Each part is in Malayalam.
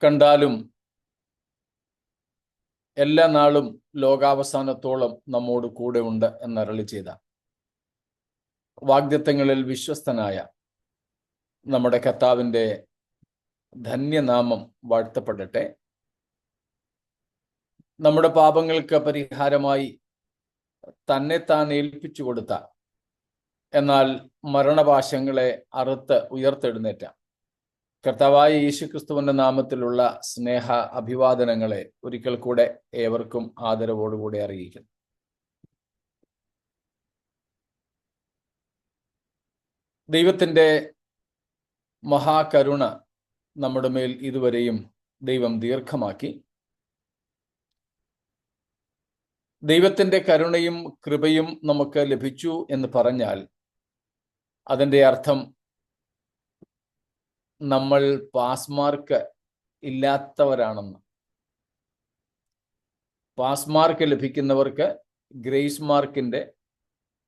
കണ്ടാലും എല്ലാ നാളും ലോകാവസാനത്തോളം നമ്മോട് കൂടെ ഉണ്ട് എന്നരുളി ചെയ്ത വാഗ്ദത്തങ്ങളിൽ വിശ്വസ്തനായ നമ്മുടെ കർത്താവിൻ്റെ ധന്യനാമം വാഴ്ത്തപ്പെടട്ടെ. നമ്മുടെ പാപങ്ങൾക്ക് പരിഹാരമായി തന്നെത്താൻ ഏൽപ്പിച്ചു കൊടുത്ത, എന്നാൽ മരണപാശങ്ങളെ അറുത്ത് ഉയർത്തെഴുന്നേറ്റ കർത്താവായ യേശുക്രിസ്തുവിന്റെ നാമത്തിലുള്ള സ്നേഹ അഭിവാദനങ്ങളെ ഒരിക്കൽ കൂടെ ഏവർക്കും ആദരവോടുകൂടി അറിയിക്കുന്നു. ദൈവത്തിൻ്റെ മഹാകരുണ നമ്മുടെ മേൽ ഇതുവരെയും ദൈവം ദീർഘമാക്കി. ദൈവത്തിൻ്റെ കരുണയും കൃപയും നമുക്ക് ലഭിച്ചു എന്ന് പറഞ്ഞാൽ അതിൻ്റെ അർത്ഥം നമ്മൾ പാസ് മാർക്ക് ഇല്ലാത്തവരാണെന്ന്. പാസ് മാർക്ക് ലഭിക്കുന്നവർക്ക് ഗ്രേസ് മാർക്കിൻ്റെ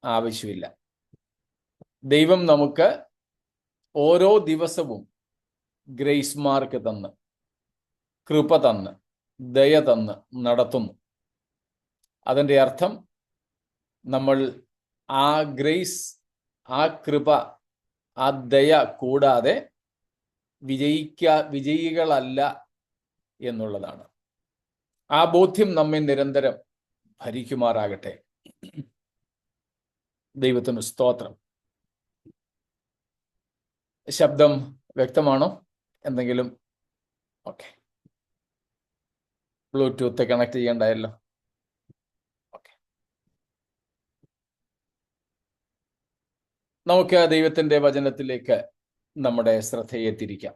ആവശ്യമില്ല. ദൈവം നമുക്ക് ഓരോ ദിവസവും ഗ്രേസ് മാർക്ക് തന്ന്, കൃപ തന്ന്, ദയ തന്ന് നടത്തുന്നു. അതിൻ്റെ അർത്ഥം നമ്മൾ ആ ഗ്രേസ്, ആ കൃപ, ആ ദയ കൂടാതെ വിജയികളല്ല എന്നുള്ളതാണ്. ആ ബോധ്യം നമ്മെ നിരന്തരം ഭരിക്കുമാറാകട്ടെ. ദൈവത്തിന് സ്തോത്രം. ശബ്ദം വ്യക്തമാണോ? എന്തെങ്കിലും? ഓക്കെ. ബ്ലൂടൂത്ത് കണക്ട് ചെയ്യണ്ടായല്ലോ. ഓക്കെ, നമുക്ക് ദൈവത്തിൻ്റെ വചനത്തിലേക്ക് നമ്മുടെ ശ്രദ്ധയെ തിരിക്കാം.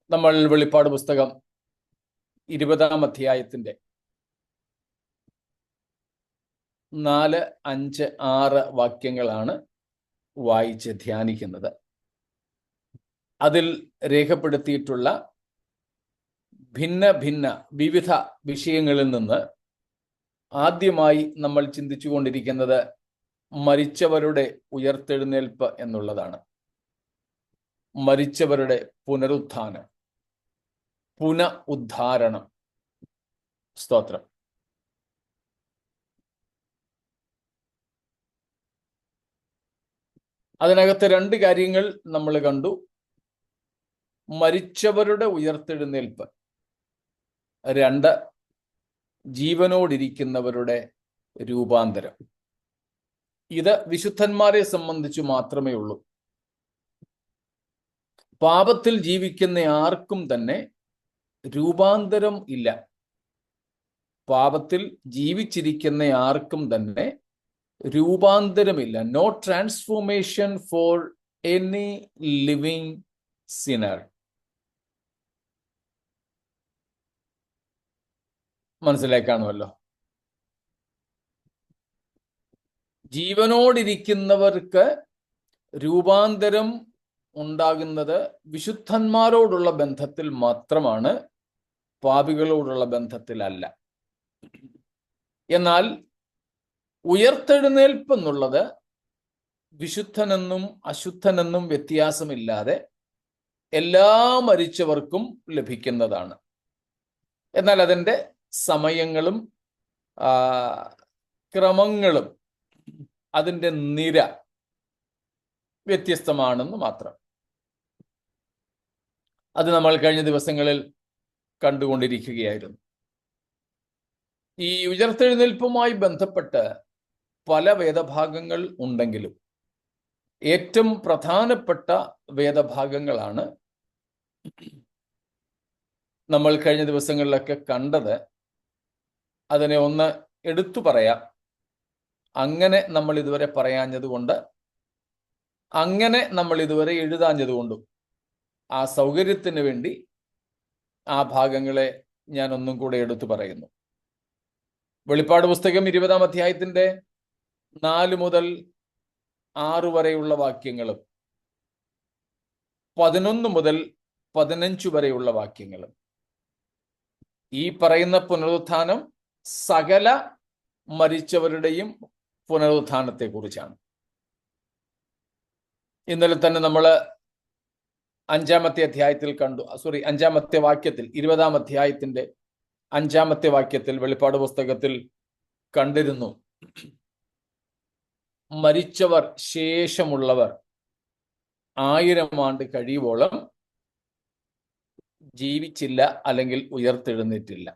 നമ്മൾ വെളിപ്പാട് പുസ്തകം 20-ാം അധ്യായത്തിൻ്റെ 4, 5, 6 വാക്യങ്ങളാണ് വായിച്ച് ധ്യാനിക്കുന്നത്. അതിൽ രേഖപ്പെടുത്തിയിട്ടുള്ള വിവിധ വിഷയങ്ങളിൽ നിന്ന് ആദ്യമായി നമ്മൾ ചിന്തിച്ചുകൊണ്ടിരിക്കുന്നത് മരിച്ചവരുടെ ഉയർത്തെഴുന്നേൽപ്പ് എന്നുള്ളതാണ്. മരിച്ചവരുടെ പുനരുത്ഥാനം, ഉദ്ധാരണം. സ്തോത്രം. അതിനകത്ത് 2 കാര്യങ്ങൾ നമ്മൾ കണ്ടു. മരിച്ചവരുടെ ഉയർത്തെഴുന്നേൽപ്പ്. 2, ജീവനോടിരിക്കുന്നവരുടെ രൂപാന്തരം. ഇത് വിശുദ്ധന്മാരെ സംബന്ധിച്ച് മാത്രമേ ഉള്ളൂ. പാപത്തിൽ ജീവിക്കുന്ന ആർക്കും തന്നെ രൂപാന്തരം ഇല്ല. പാപത്തിൽ ജീവിച്ചിരിക്കുന്ന ആർക്കും തന്നെ രൂപാന്തരമില്ല. No transformation for any living sinner. മനസ്സിലായി കാണുമല്ലോ. ജീവനോടിരിക്കുന്നവർക്ക് രൂപാന്തരം ഉണ്ടാകുന്നത് വിശുദ്ധന്മാരോടുള്ള ബന്ധത്തിൽ മാത്രമാണ്, പാപികളോടുള്ള ബന്ധത്തിലല്ല. എന്നാൽ ഉയർത്തെഴുന്നേൽപ്പ് എന്നുള്ളത് വിശുദ്ധനെന്നും അശുദ്ധനെന്നും വ്യത്യാസമില്ലാതെ എല്ലാ മരിച്ചവർക്കും ലഭിക്കുന്നതാണ്. എന്നാൽ അതിൻ്റെ സമയങ്ങളും ക്രമങ്ങളും അതിൻ്റെ നിര വ്യത്യസ്തമാണെന്ന് മാത്രം. അത് നമ്മൾ കഴിഞ്ഞ ദിവസങ്ങളിൽ കണ്ടുകൊണ്ടിരിക്കുകയായിരുന്നു. ഈ ഉയർത്തെഴുന്നേൽപ്പുമായി ബന്ധപ്പെട്ട് പല വേദഭാഗങ്ങൾ ഉണ്ടെങ്കിലും ഏറ്റവും പ്രധാനപ്പെട്ട വേദഭാഗങ്ങളാണ് നമ്മൾ കഴിഞ്ഞ ദിവസങ്ങളിലൊക്കെ കണ്ടത്. അതിനെ ഒന്ന് എടുത്തു പറയാം. അങ്ങനെ നമ്മൾ ഇതുവരെ പറയാഞ്ഞതുകൊണ്ട്, അങ്ങനെ നമ്മൾ ഇതുവരെ എഴുതാഞ്ഞതുകൊണ്ടും ആ സൗകര്യത്തിന് വേണ്ടി ആ ഭാഗങ്ങളെ ഞാൻ ഒന്നും കൂടെ എടുത്തു പറയുന്നു. വെളിപ്പാട് പുസ്തകം 20-ാം അധ്യായത്തിൻ്റെ 4 മുതൽ 6 വരെയുള്ള വാക്യങ്ങളും 11 മുതൽ 15 വരെയുള്ള വാക്യങ്ങളും ഈ പറയുന്ന പുനരുത്ഥാനം സകല മരിച്ചവരുടെയും പുനരുത്ഥാനത്തെ കുറിച്ചാണ്. ഇന്നലെ തന്നെ നമ്മൾ അഞ്ചാമത്തെ വാക്യത്തിൽ 20-ാം അധ്യായത്തിന്റെ 5-ാമത്തെ വാക്യത്തിൽ വെളിപ്പാട് പുസ്തകത്തിൽ കണ്ടിരുന്നു. മരിച്ചവർ ശേഷമുള്ളവർ 1000 ആണ്ട് കഴിയുവോളം ജീവിച്ചില്ല, അല്ലെങ്കിൽ ഉയർത്തെഴുന്നേറ്റില്ല.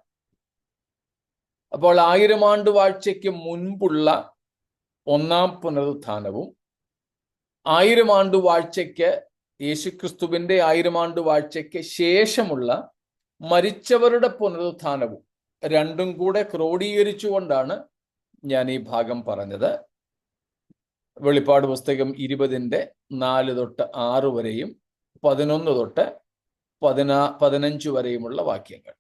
അപ്പോൾ 1000 ആണ്ട് വാഴ്ചയ്ക്ക് മുൻപുള്ള ഒന്നാം പുനരുത്ഥാനവും 1000 ആണ്ട് വാഴ്ചയ്ക്ക്, യേശുക്രിസ്തുവിന്റെ 1000 ആണ്ട് വാഴ്ചയ്ക്ക് ശേഷമുള്ള മരിച്ചവരുടെ പുനരുത്ഥാനവും രണ്ടും കൂടെ ക്രോഡീകരിച്ചുകൊണ്ടാണ് ഞാൻ ഈ ഭാഗം പറഞ്ഞത്. വെളിപ്പാട് പുസ്തകം 20-ന്റെ 4 തൊട്ട് 6 വരെയും 11 തൊട്ട് 15 വരെയുമുള്ള വാക്യങ്ങൾ.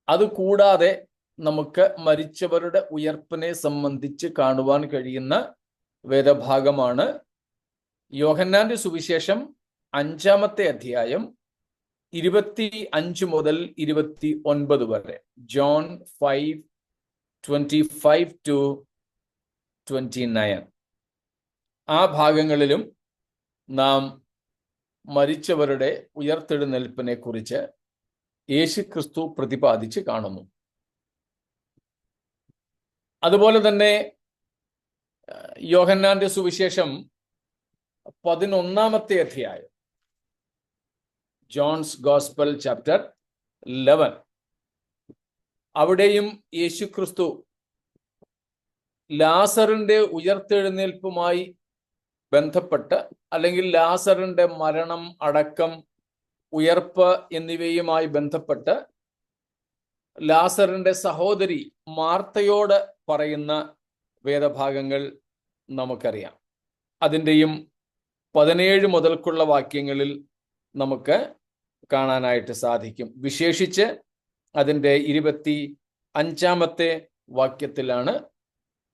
അതുകൂടാതെ നമുക്ക് മരിച്ചവരുടെ ഉയർപ്പിനെ സംബന്ധിച്ച് കാണുവാൻ കഴിയുന്ന വേദഭാഗമാണ് യോഹന്നാന്റെ സുവിശേഷം 5-ാമത്തെ അധ്യായം 25 മുതൽ 29 വരെ. John 5:25 to 29. ആ ഭാഗങ്ങളിലും നാം മരിച്ചവരുടെ ഉയർത്തെഴുന്നേൽപ്പിനെ കുറിച്ച് യേശുക്രിസ്തു പ്രതിപാദിച്ച് കാണുന്നു. അതുപോലെ തന്നെ യോഹന്നാന്റെ സുവിശേഷം 11-ാമത്തെ അധ്യായം, ജോൺസ് ഗോസ്പൽ ചാപ്റ്റർ 11, അവിടെയും യേശുക്രിസ്തു ലാസറിന്റെ ഉയർത്തെഴുന്നേൽപ്പുമായി ബന്ധപ്പെട്ട്, അല്ലെങ്കിൽ ലാസറിന്റെ മരണം, അടക്കം, ഉയർപ്പ് എന്നിവയുമായി ബന്ധപ്പെട്ട് ലാസറിന്റെ സഹോദരി മാർത്തയോട് പറയുന്ന വേദഭാഗങ്ങൾ നമുക്കറിയാം. അതിൻ്റെയും 17 മുതൽക്കുള്ള വാക്യങ്ങളിൽ നമുക്ക് കാണാനായിട്ട് സാധിക്കും. വിശേഷിച്ച് അതിൻ്റെ 25-ാമത്തെ വാക്യത്തിലാണ്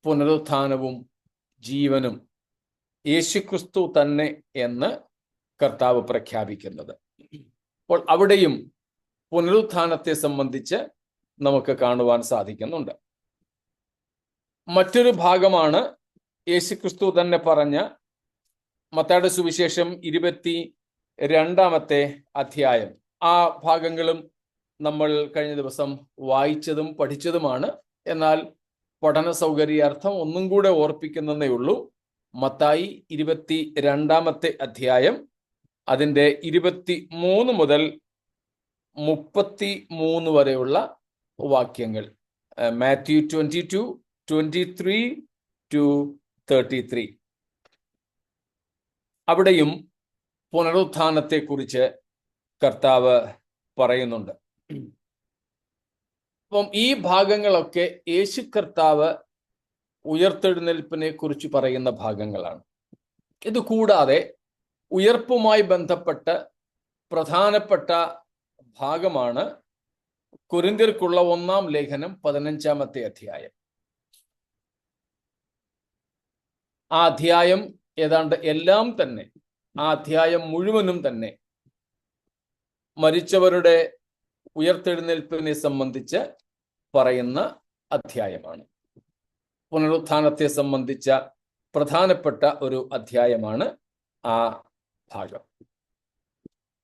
പുനരുത്ഥാനവും ജീവനും യേശുക്രിസ്തു തന്നെ എന്ന് കർത്താവ് പ്രഖ്യാപിക്കുന്നത്. അപ്പോൾ അവിടെയും പുനരുത്ഥാനത്തെ സംബന്ധിച്ച് നമുക്ക് കാണുവാൻ സാധിക്കുന്നുണ്ട്. മറ്റൊരു ഭാഗമാണ് യേശുക്രിസ്തു തന്നെ പറഞ്ഞ മത്തായിയുടെ സുവിശേഷം 22-ാമത്തെ അധ്യായം. ആ ഭാഗങ്ങളും നമ്മൾ കഴിഞ്ഞ ദിവസം വായിച്ചതും പഠിച്ചതുമാണ്. എന്നാൽ പഠന സൗകര്യാർത്ഥം ഒന്നും കൂടെ ഓർപ്പിക്കുന്നതേ ഉള്ളൂ. മത്തായി 22-ാമത്തെ അധ്യായം, അതിൻ്റെ 23 മുതൽ 33 വരെയുള്ള വാക്യങ്ങൾ. മാത്യു 22:23 to 33. അവിടെയും പുനരുത്ഥാനത്തെക്കുറിച്ച് കർത്താവ് പറയുന്നുണ്ട്. അപ്പം ഈ ഭാഗങ്ങളൊക്കെ യേശു കർത്താവ് ഉയർത്തെഴുന്നേൽപ്പിനെ കുറിച്ച് പറയുന്ന ഭാഗങ്ങളാണ്. ഇത് കൂടാതെ ഉയർപ്പുമായി ബന്ധപ്പെട്ട് പ്രധാനപ്പെട്ട ഭാഗമാണ് കൊരിന്ത്യർക്കുള്ള 1-ാം ലേഖനം 15-ാമത്തെ അധ്യായം. ആ അധ്യായം ഏതാണ്ട് എല്ലാം തന്നെ, ആ അധ്യായം മുഴുവനും തന്നെ മരിച്ചവരുടെ ഉയർത്തെഴുന്നേൽപ്പിനെ സംബന്ധിച്ച് പറയുന്ന അധ്യായമാണ്. പുനരുത്ഥാനത്തെ സംബന്ധിച്ച പ്രധാനപ്പെട്ട ഒരു അധ്യായമാണ് ആ ഭാഗം.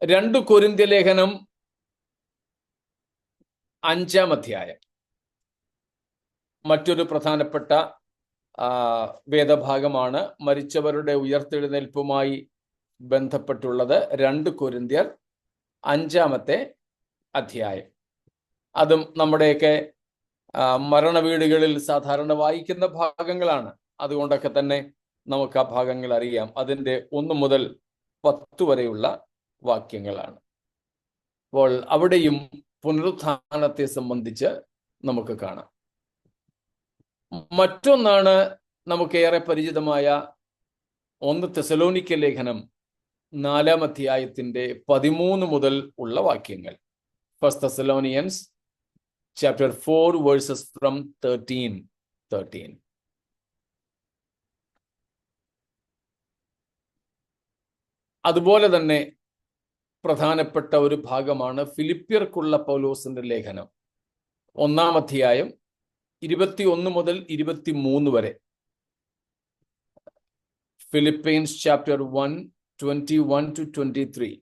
2 കൊരിന്ത്യ ലേഖനം 5-ാം അധ്യായം മറ്റൊരു പ്രധാനപ്പെട്ട വേദഭാഗമാണ്. മരിച്ചവരുടെ ഉയർത്തെഴുന്നേൽപ്പുമായി ബന്ധപ്പെട്ടുള്ളത് 2 കൊരിന്ത്യർ 5-ാമത്തെ അധ്യായം. അതും നമ്മുടെയൊക്കെ മരണവീടുകളിൽ സാധാരണ വായിക്കുന്ന ഭാഗങ്ങളാണ്. അതുകൊണ്ടൊക്കെ തന്നെ നമുക്ക് ആ ഭാഗങ്ങൾ അറിയാം. അതിൻ്റെ 1 മുതൽ 10 വരെയുള്ള വാക്യങ്ങളാണ്. അപ്പോൾ അവിടെയും പുനരുത്ഥാനത്തെ സംബന്ധിച്ച് നമുക്ക് കാണാം. മറ്റൊന്നാണ് നമുക്കേറെ പരിചിതമായ 1 തെസലോനിക്ക ലേഖനം 4-ാം അധ്യായത്തിന്റെ 13 മുതൽ ഉള്ള വാക്യങ്ങൾ. 1 Thessalonians chapter 4 verses from 13. അതുപോലെ തന്നെ പ്രധാനപ്പെട്ട ഒരു ഭാഗമാണ് ഫിലിപ്പിയർക്കുള്ള പൗലോസിന്റെ ലേഖനം 1-ാം അധ്യായം 21 മുതൽ 23 വരെ. Philippians chapter 1, 21 to 23.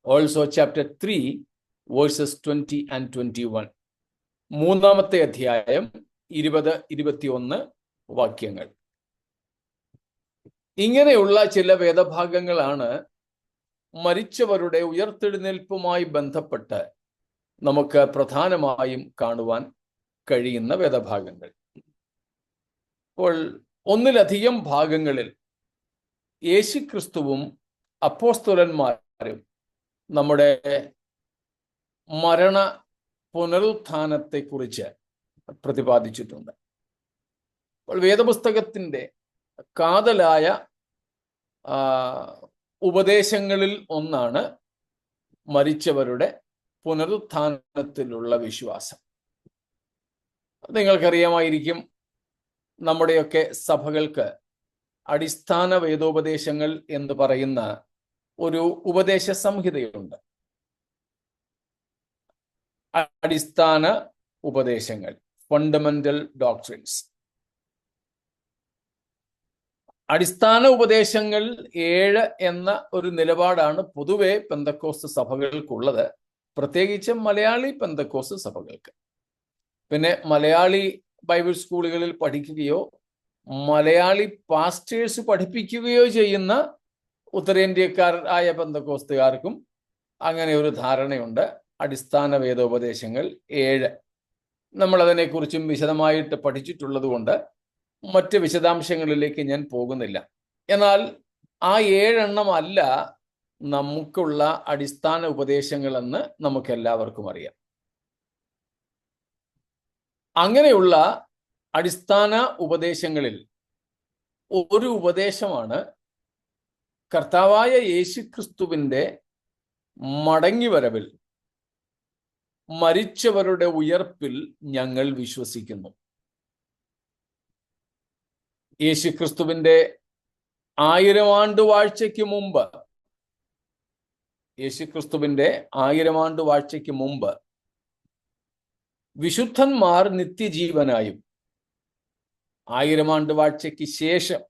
Also chapter 3, verses 20 and 21. മൂന്നാമത്തെ അധ്യായം 20-21 വാക്യങ്ങൾ. ഇങ്ങനെയുള്ള ചില വേദഭാഗങ്ങളാണ് മരിച്ചവരുടെ ഉയർത്തെഴുന്നേൽപ്പുമായി ബന്ധപ്പെട്ട് നമുക്ക് പ്രധാനമായും കാണുവാൻ കഴിയുന്ന വേദഭാഗങ്ങൾ. അപ്പോൾ ഒന്നിലധികം ഭാഗങ്ങളിൽ യേശുക്രിസ്തുവും അപ്പോസ്തലന്മാരും നമ്മുടെ മരണ പുനരുത്ഥാനത്തെക്കുറിച്ച് പ്രതിപാദിച്ചിട്ടുണ്ട്. അപ്പോൾ വേദപുസ്തകത്തിൻ്റെ കാതലായ ഉപദേശങ്ങളിൽ ഒന്നാണ് മരിച്ചവരുടെ പുനരുത്ഥാനത്തിലുള്ള വിശ്വാസം. നിങ്ങൾക്കറിയാമായിരിക്കും, നമ്മുടെയൊക്കെ സഭകൾക്ക് അടിസ്ഥാന വേദോപദേശങ്ങൾ എന്ന് പറയുന്ന ഒരു ഉപദേശ സംഹിതയുണ്ട്. അടിസ്ഥാന ഉപദേശങ്ങൾ, ഫണ്ടമെന്റൽ ഡോക്ട്രിൻസ്. അടിസ്ഥാന ഉപദേശങ്ങൾ 7 എന്ന ഒരു നിലപാടാണ് പൊതുവെ പെന്തക്കോസ്ത് സഭകൾക്കുള്ളത്, പ്രത്യേകിച്ച് മലയാളി പെന്തക്കോസ്ത് സഭകൾക്ക്. പിന്നെ മലയാളി ബൈബിൾ സ്കൂളുകളിൽ പഠിക്കുകയോ മലയാളി പാസ്റ്റേഴ്സ് പഠിപ്പിക്കുകയോ ചെയ്യുന്ന ഉത്തരേന്ത്യക്കാരായ പെന്തക്കോസ്തുകാർക്കും അങ്ങനെ ഒരു ധാരണയുണ്ട്. അടിസ്ഥാന വേദോപദേശങ്ങൾ 7. നമ്മളതിനെക്കുറിച്ചും വിശദമായിട്ട് പഠിച്ചിട്ടുള്ളത് കൊണ്ട് മറ്റ് വിശദാംശങ്ങളിലേക്ക് ഞാൻ പോകുന്നില്ല. എന്നാൽ ആ 7 അല്ല നമുക്കുള്ള അടിസ്ഥാന ഉപദേശങ്ങളെന്ന് നമുക്കെല്ലാവർക്കും അറിയാം. അങ്ങനെയുള്ള അടിസ്ഥാന ഉപദേശങ്ങളിൽ ഒരു ഉപദേശമാണ് കർത്താവായ യേശുക്രിസ്തുവിൻ്റെ മടങ്ങിവരവിൽ മരിച്ചവരുടെ ഉയർപ്പിൽ ഞങ്ങൾ വിശ്വസിക്കുന്നു. യേശുക്രിസ്തുവിൻ്റെ 1000 ആണ്ട് വാഴ്ചയ്ക്ക് മുമ്പ്, യേശുക്രിസ്തുവിൻ്റെ 1000 ആണ്ട് വാഴ്ചയ്ക്ക് മുമ്പ് വിശുദ്ധന്മാർ നിത്യജീവനായും 1000 ആണ്ട് വാഴ്ചയ്ക്ക് ശേഷം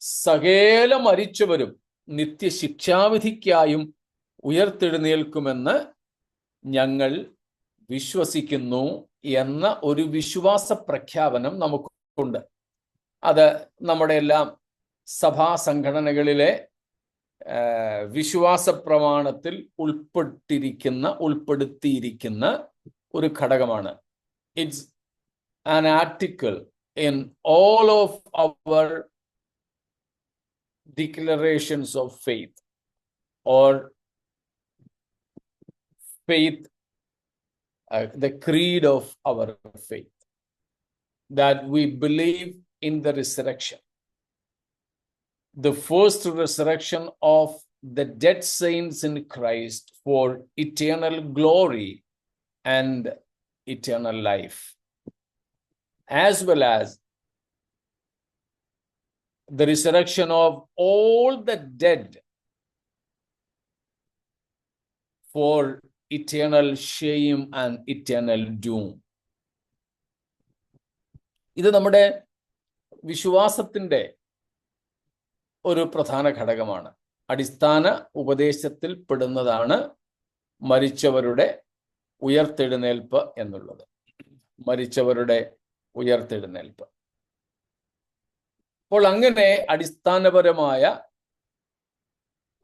സകല മരിച്ചവരും നിത്യശിക്ഷാവിധിക്കായും ഉയർത്തെഴുന്നേൽക്കുമെന്ന് ഞങ്ങൾ വിശ്വസിക്കുന്നു എന്ന ഒരു വിശ്വാസ പ്രഖ്യാപനം നമുക്കുണ്ട്. അത് നമ്മുടെ എല്ലാം സഭാ സംഘടനകളിലെ വിശ്വാസ പ്രമാണത്തിൽ ഉൾപ്പെടുത്തിയിരിക്കുന്ന ഒരു ഘടകമാണ്. It's an article in all of our declarations of faith or faith, the creed of our faith, that we believe in the resurrection, the first resurrection of the dead saints in Christ for eternal glory and eternal life, as well as the resurrection of all the dead for eternal shame and eternal doom. ഇത് നമ്മുടെ വിശ്വാസത്തിൻ്റെ ഒരു പ്രധാന ഘടകമാണ്. അടിസ്ഥാന ഉപദേശത്തിൽ പെടുന്നതാണ് മരിച്ചവരുടെ ഉയർത്തെഴുന്നേൽപ്പ് എന്നുള്ളത്. മരിച്ചവരുടെ ഉയർത്തെഴുന്നേൽപ്പ്. അപ്പോൾ അങ്ങനെ അടിസ്ഥാനപരമായ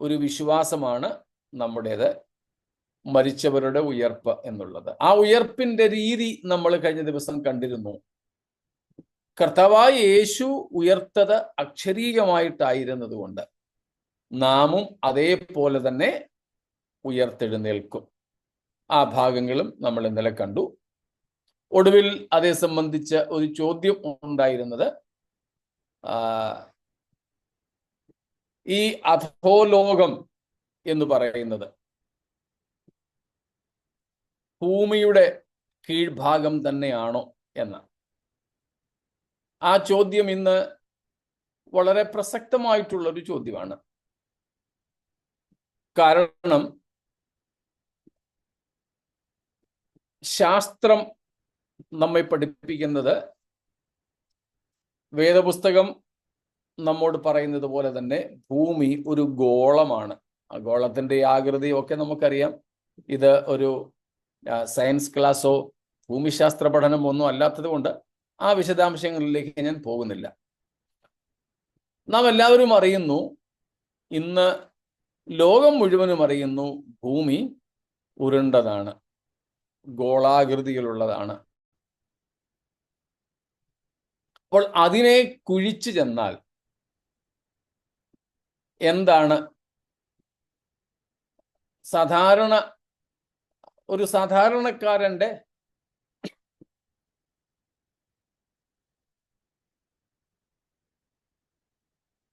ഒരു വിശ്വാസമാണ് നമ്മുടേത്, മരിച്ചവരുടെ ഉയർപ്പ് എന്നുള്ളത്. ആ ഉയർപ്പിന്റെ രീതി നമ്മൾ കഴിഞ്ഞ ദിവസം കണ്ടിരുന്നു. കർത്താവായ യേശു ഉയർത്തത് അക്ഷരീകമായിട്ടായിരുന്നത് കൊണ്ട് നാമും അതേപോലെ തന്നെ ഉയർത്തെഴുന്നേൽക്കും. ആ ഭാഗങ്ങളും നമ്മൾ ഇന്നലെ കണ്ടു. ഒടുവിൽ അതേ സംബന്ധിച്ച് ഒരു ചോദ്യം ഉണ്ടായിരുന്നത്, ഈ അധോലോകം എന്ന് പറയുന്നത് ഭൂമിയുടെ കീഴ്ഭാഗം തന്നെയാണോ എന്ന ആ ചോദ്യം ഇന്ന് വളരെ പ്രസക്തമായിട്ടുള്ളൊരു ചോദ്യമാണ്. കാരണം ശാസ്ത്രം നമ്മെ പഠിപ്പിക്കുന്നത്, വേദപുസ്തകം നമ്മോട് പറയുന്നത് പോലെ തന്നെ ഭൂമി ഒരു ഗോളമാണ്. ആ ഗോളത്തിന്റെ ആകൃതിയൊക്കെ നമുക്കറിയാം. ഇത് ഒരു സയൻസ് ക്ലാസ്സോ ഭൂമിശാസ്ത്ര പഠനമോ ഒന്നും അല്ലാത്തത് കൊണ്ട് ആ വിശദാംശങ്ങളിലേക്ക് ഞാൻ പോകുന്നില്ല. നാം എല്ലാവരും അറിയുന്നു, ഇന്ന് ലോകം മുഴുവനും അറിയുന്നു, ഭൂമി ഉരുണ്ടതാണ്, ഗോളാകൃതിയിലുള്ളതാണ്. അപ്പോൾ അതിനെ കുഴിച്ചു ചെന്നാൽ എന്താണ്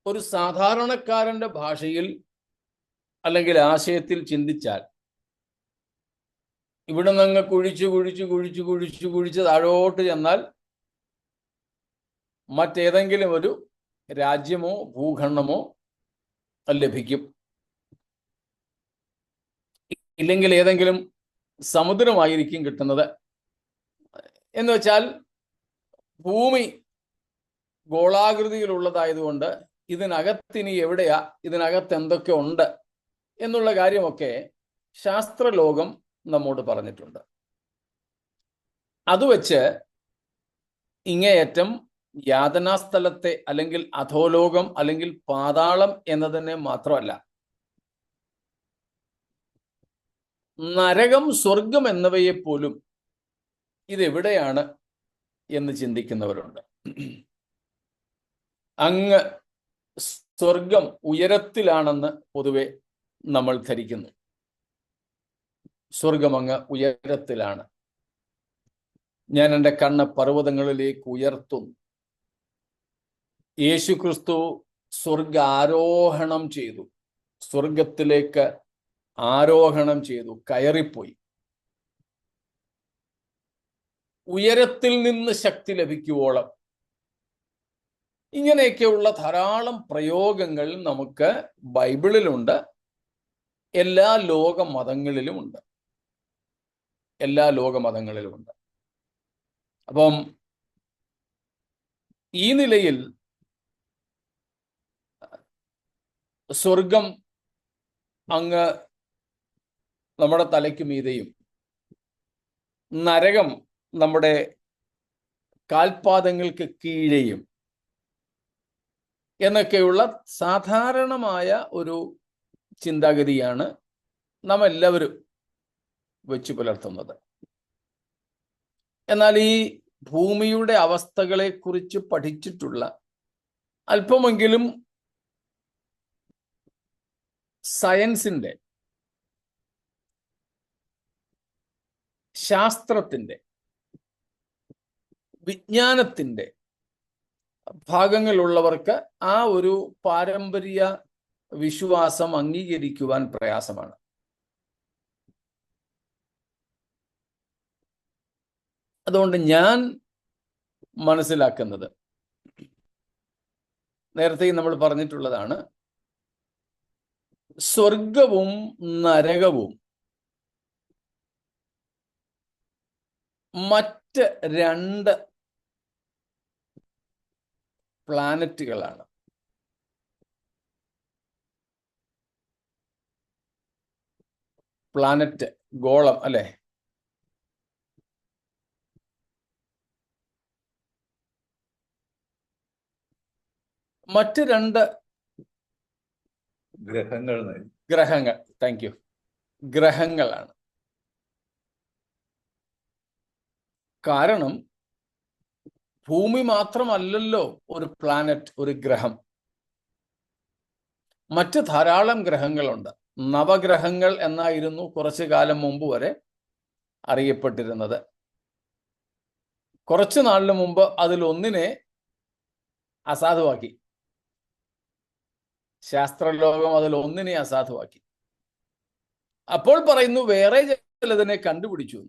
ഒരു സാധാരണക്കാരന്റെ ഭാഷയിൽ അല്ലെങ്കിൽ ആശയത്തിൽ ചിന്തിച്ചാൽ, ഇവിടെ നിന്ന് കുഴിച്ച് താഴോട്ട് ചെന്നാൽ മറ്റേതെങ്കിലും ഒരു രാജ്യമോ ഭൂഖണ്ഡമോ ലഭിക്കും. ഇല്ലെങ്കിൽ ഏതെങ്കിലും സമുദ്രമായിരിക്കും കിട്ടുന്നത്. എന്ന് വെച്ചാൽ ഭൂമി ഗോളാകൃതിയിലുള്ളതായതുകൊണ്ട് ഇതിനകത്തിനി എവിടെയാ, ഇതിനകത്ത് എന്തൊക്കെ ഉണ്ട് എന്നുള്ള കാര്യമൊക്കെ ശാസ്ത്രലോകം നമ്മോട് പറഞ്ഞിട്ടുണ്ട്. അതുവെച്ച് ഇങ്ങേയറ്റം യാതനാസ്ഥലത്തെ അല്ലെങ്കിൽ അധോലോകം അല്ലെങ്കിൽ പാതാളം എന്നതിനെ മാത്രമല്ല, നരകം, സ്വർഗം എന്നിവയെ പോലും ഇതെവിടെയാണ് എന്ന് ചിന്തിക്കുന്നവരുണ്ട്. അങ്ങ് സ്വർഗം ഉയരത്തിലാണെന്ന് പൊതുവെ നമ്മൾ ധരിക്കുന്നു. സ്വർഗം അങ്ങ് ഉയരത്തിലാണ്. ഞാൻ എൻ്റെ കണ്ണ് പർവ്വതങ്ങളിലേക്ക് ഉയർത്തുന്നു. യേശുക്രിസ്തു സ്വർഗാരോഹണം ചെയ്തു, സ്വർഗത്തിലേക്ക് ആരോഹണം ചെയ്തു, കയറിപ്പോയി. ഉയരത്തിൽ നിന്ന് ശക്തി ലഭിക്കുവോളം ഇങ്ങനെയൊക്കെയുള്ള ധാരാളം പ്രയോഗങ്ങൾ നമുക്ക് ബൈബിളിലുണ്ട്, എല്ലാ ലോക മതങ്ങളിലുമുണ്ട്. അപ്പം ഈ നിലയിൽ സ്വർഗം അങ്ങ് നമ്മുടെ തലയ്ക്ക് മീതെയും നരകം നമ്മുടെ കാൽപാദങ്ങൾക്ക് കീഴെയും എന്നൊക്കെയുള്ള സാധാരണമായ ഒരു ചിന്താഗതിയാണ് നാം എല്ലാവരും വെച്ചു പുലർത്തുന്നത്. എന്നാൽ ഈ ഭൂമിയുടെ അവസ്ഥകളെ കുറിച്ച് പഠിച്ചിട്ടുള്ള അല്പമെങ്കിലും സയൻസിന്റെ, ശാസ്ത്രത്തിന്റെ, വിജ്ഞാനത്തിന്റെ ഭാഗങ്ങളുള്ളവർക്ക് ആ ഒരു പാരമ്പര്യ വിശ്വാസം അംഗീകരിക്കുവാൻ പ്രയാസമാണ്. അതുകൊണ്ട് ഞാൻ മനസ്സിലാക്കുന്നത്, നേരത്തെ നമ്മൾ പറഞ്ഞിട്ടുള്ളതാണ്, സ്വർഗവും നരകവും മറ്റ് രണ്ട് പ്ലാനറ്റുകളാണ്. പ്ലാനറ്റ്, ഗോളം അല്ലെ? മറ്റ് രണ്ട് ഗ്രഹങ്ങൾ, താങ്ക് യു, ഗ്രഹങ്ങളാണ്. കാരണം ഭൂമി മാത്രമല്ലല്ലോ ഒരു പ്ലാനറ്റ്, ഒരു ഗ്രഹം. മറ്റ് ധാരാളം ഗ്രഹങ്ങളുണ്ട്. നവഗ്രഹങ്ങൾ എന്നായിരുന്നു കുറച്ചു കാലം മുമ്പ് വരെ അറിയപ്പെട്ടിരുന്നത്. കുറച്ചു നാളിന് മുമ്പ് അതിലൊന്നിനെ അസാധുവാക്കി. ശാസ്ത്രലോകം അതിലൊന്നിനെ അസാധുവാക്കി. അപ്പോൾ പറയുന്നു വേറെ ചിലതിനെ കണ്ടുപിടിച്ചു.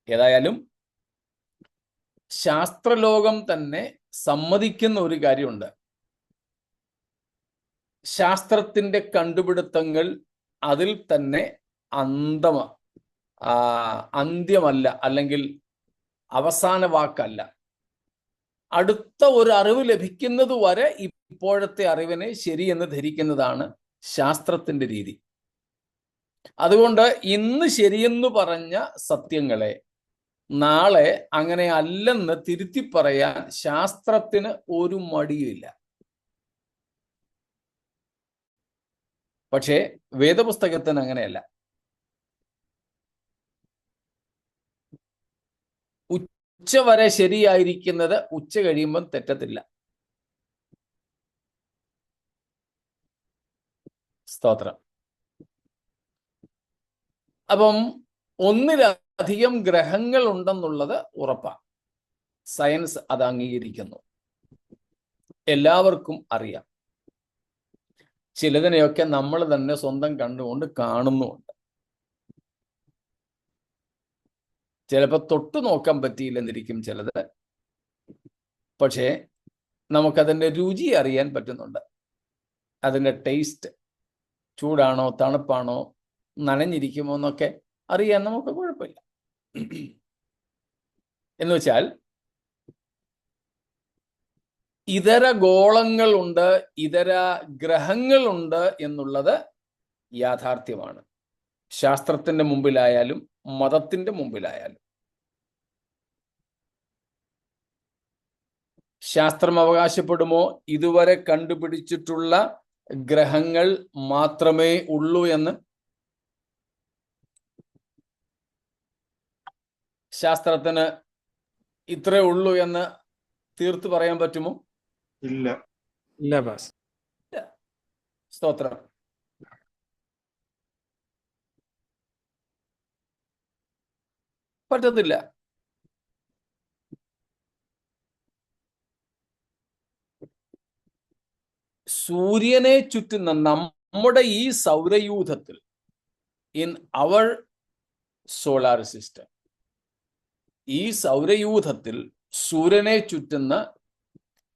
ഏതായാലും ശാസ്ത്രലോകം തന്നെ സമ്മതിക്കുന്ന ഒരു കാര്യമുണ്ട്. ശാസ്ത്രത്തിന്റെ കണ്ടുപിടുത്തങ്ങൾ അതിൽ തന്നെ അന്ത്യമല്ല, അല്ലെങ്കിൽ അവസാന വാക്കല്ല. അടുത്ത ഒരു അറിവ് ലഭിക്കുന്നത് വരെ ഇപ്പോഴത്തെ അറിവിനെ ശരിയെന്ന് ധരിക്കുന്നതാണ് ശാസ്ത്രത്തിന്റെ രീതി. അതുകൊണ്ട് ഇന്ന് ശരിയെന്ന് പറഞ്ഞ സത്യങ്ങളെ നാളെ അങ്ങനെ അല്ലെന്ന് തിരുത്തി പറയാൻ ശാസ്ത്രത്തിന് ഒരു മടിയുമില്ല. പക്ഷേ വേദപുസ്തകത്തിന് അങ്ങനെയല്ല. ഉച്ച വരെ ശരിയായിരിക്കുന്നത് ഉച്ച കഴിയുമ്പം തെറ്റത്തില്ല. സ്തോത്രം. അപ്പം ഒന്നിലധികം ഗ്രഹങ്ങൾ ഉണ്ടെന്നുള്ളത് ഉറപ്പാണ്. സയൻസ് അത് അംഗീകരിക്കുന്നു. എല്ലാവർക്കും അറിയാം. ചിലതിനെയൊക്കെ നമ്മൾ തന്നെ സ്വന്തം കണ്ടുകൊണ്ട് കാണുന്നുമുണ്ട്. ചിലപ്പോൾ തൊട്ടു നോക്കാൻ പറ്റിയില്ലെന്നിരിക്കും ചിലത്. പക്ഷേ നമുക്കതിൻ്റെ രുചി അറിയാൻ പറ്റുന്നുണ്ട്. അതിൻ്റെ ടേസ്റ്റ്, ചൂടാണോ തണുപ്പാണോ നനഞ്ഞിരിക്കുമോ എന്നൊക്കെ അറിയാൻ നമുക്ക് കുഴപ്പമില്ല. എന്ന് വെച്ചാൽ ഇതര ഗോളങ്ങളുണ്ട്, ഇതര ഗ്രഹങ്ങളുണ്ട് എന്നുള്ളത് യാഥാർത്ഥ്യമാണ്. ശാസ്ത്രത്തിന്റെ മുമ്പിലായാലും മതത്തിന്റെ മുമ്പിലായാലും. ശാസ്ത്രം അവകാശപ്പെടുമോ ഇതുവരെ കണ്ടുപിടിച്ചിട്ടുള്ള ഗ്രഹങ്ങൾ മാത്രമേ ഉള്ളൂ എന്ന്? ശാസ്ത്രത്തിന് ഇത്രേ ഉള്ളൂ എന്ന് തീർത്ത് പറയാൻ പറ്റുമോ? ഇല്ല. ഇല്ല പാസ്. സ്തോത്രം. പറ്റത്തില്ല. സൂര്യനെ ചുറ്റുന്ന നമ്മുടെ ഈ സൗരയൂഥത്തിൽ, ഇൻ അവർ സോളാർ സിസ്റ്റം, ഈ സൗരയൂഥത്തിൽ സൂര്യനെ ചുറ്റുന്ന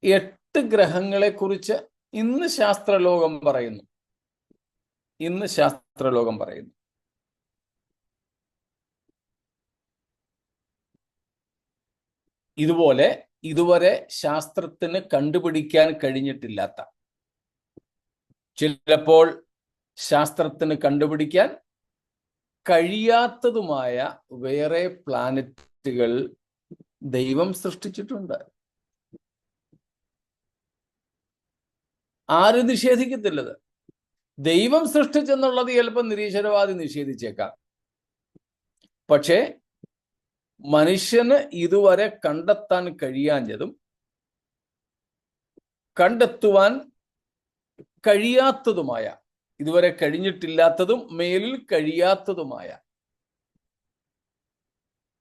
8 ഗ്രഹങ്ങളെ കുറിച്ച് ഇന്ന് ശാസ്ത്രലോകം പറയുന്നു. ഇതുപോലെ ഇതുവരെ ശാസ്ത്രത്തിന് കണ്ടുപിടിക്കാൻ കഴിഞ്ഞിട്ടില്ലാത്ത, ചിലപ്പോൾ ശാസ്ത്രത്തിന് കണ്ടുപിടിക്കാൻ കഴിയാത്തതുമായ വേറെ പ്ലാനറ്റുകൾ ദൈവം സൃഷ്ടിച്ചിട്ടുണ്ട്. ആരും നിഷേധിക്കത്തില്ലത്. ദൈവം സൃഷ്ടിച്ചെന്നുള്ളത് ചിലപ്പോൾ നിരീശ്വരവാദി നിഷേധിച്ചേക്കാം. പക്ഷേ മനുഷ്യന് ഇതുവരെ കണ്ടെത്താൻ കഴിയാഞ്ഞതും കണ്ടെത്തുവാൻ കഴിയാത്തതുമായ, ഇതുവരെ കഴിഞ്ഞിട്ടില്ലാത്തതും മേലിൽ കഴിയാത്തതുമായ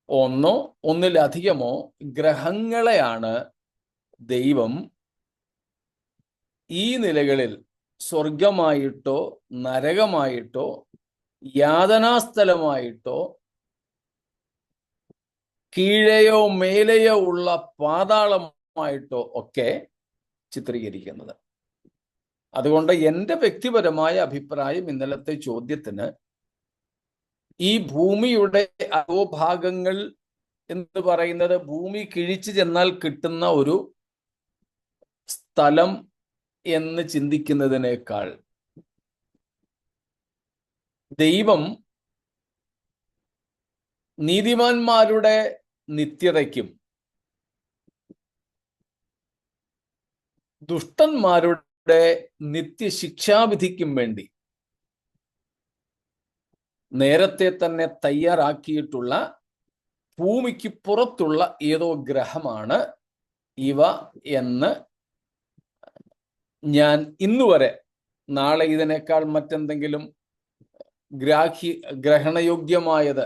ഒന്നോ ഒന്നിലധികമോ ഗ്രഹങ്ങളെയാണ് ദൈവം ഈ നിലകളിൽ സ്വർഗമായിട്ടോ നരകമായിട്ടോ യാതനാസ്ഥലമായിട്ടോ കീഴെയോ മേലെയോ ഉള്ള പാതാളമായിട്ടോ ഒക്കെ ചിത്രീകരിക്കുന്നത്. അതുകൊണ്ട് എൻ്റെ വ്യക്തിപരമായ അഭിപ്രായം, ഇന്നലത്തെ ചോദ്യത്തിന്, ഈ ഭൂമിയുടെ അധോഭാഗങ്ങൾ എന്ന് പറയുന്നത് ഭൂമി കിഴിച്ചു ചെന്നാൽ കിട്ടുന്ന ഒരു സ്ഥലം എന്ന് ചിന്തിക്കുന്നതിനേക്കാൾ ദൈവം നീതിമാന്മാരുടെ നിത്യതയ്ക്കും ദുഷ്ടന്മാരുടെ നിത്യശിക്ഷാവിധിക്കും വേണ്ടി നേരത്തെ തന്നെ തയ്യാറാക്കിയിട്ടുള്ള ഭൂമിക്ക് പുറത്തുള്ള ഏതോ ഗ്രഹമാണ് ഇവ എന്ന് ഞാൻ ഇന്നുവരെ, നാളെ ഇതിനേക്കാൾ മറ്റെന്തെങ്കിലും ഗ്രഹണയോഗ്യമായത്,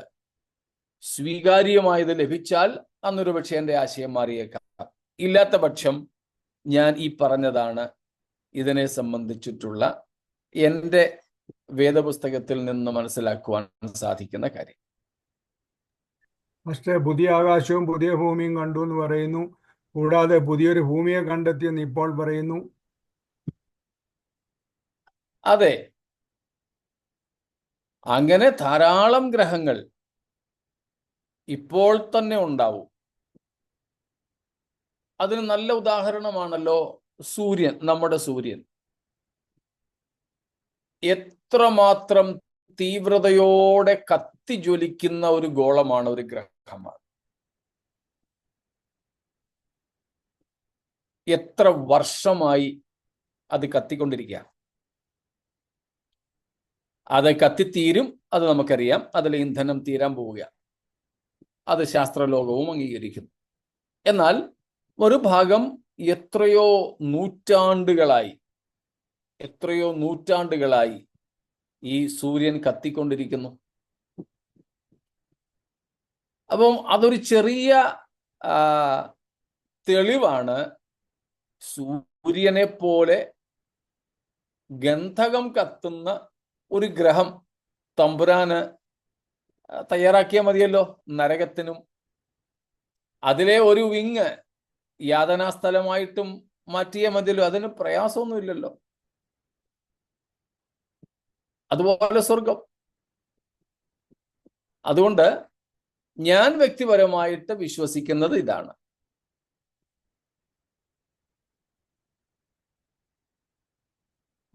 സ്വീകാര്യമായത് ലഭിച്ചാൽ അന്നൊരു പക്ഷേ എൻ്റെ ആശയം മാറിയേക്കാം. ഇല്ലാത്ത പക്ഷം ഞാൻ ഈ പറഞ്ഞതാണ് ഇതിനെ സംബന്ധിച്ചിട്ടുള്ള എൻ്റെ വേദപുസ്തകത്തിൽ നിന്ന് മനസ്സിലാക്കുവാൻ സാധിക്കുന്ന കാര്യം. പക്ഷേ പുതിയ ആകാശവും പുതിയ ഭൂമിയും കണ്ടു എന്ന് പറയുന്നു. കൂടാതെ പുതിയൊരു ഭൂമിയെ കണ്ടെത്തിയെന്ന് ഇപ്പോൾ പറയുന്നു. അതെ, അങ്ങനെ ധാരാളം ഗ്രഹങ്ങൾ ഇപ്പോൾ തന്നെ ഉണ്ടാവും. അതിന് നല്ല ഉദാഹരണമാണല്ലോ സൂര്യൻ. നമ്മുടെ സൂര്യൻ എത്രമാത്രം തീവ്രതയോടെ കത്തിജ്വലിക്കുന്ന ഒരു ഗോളമാണ്, ഒരു ഗ്രഹമാണ്. എത്ര വർഷമായി അത് കത്തിക്കൊണ്ടിരിക്കുക. അത് കത്തിത്തീരും, അത് നമുക്കറിയാം. അതിൽ ഇന്ധനം തീരാൻ പോവുക, അത് ശാസ്ത്രലോകവും അംഗീകരിക്കുന്നു. എന്നാൽ ഒരു ഭാഗം എത്രയോ നൂറ്റാണ്ടുകളായി ഈ സൂര്യൻ കത്തിക്കൊണ്ടിരിക്കുന്നു. അപ്പം അതൊരു ചെറിയ തെളിവാണ് സൂര്യനെ പോലെ ഗന്ധകം കത്തുന്ന ഒരു ഗ്രഹം തമ്പുരാന് തയ്യാറാക്കിയാൽ മതിയല്ലോ നരകത്തിനും. അതിലെ ഒരു വിങ് യാതനാസ്ഥലമായിട്ടും മാറ്റിയാൽ മതിയല്ലോ. അതിന് പ്രയാസമൊന്നുമില്ലല്ലോ. അതുപോലെ സ്വർഗം. അതുകൊണ്ട് ഞാൻ വ്യക്തിപരമായിട്ട് വിശ്വസിക്കുന്നത് ഇതാണ്.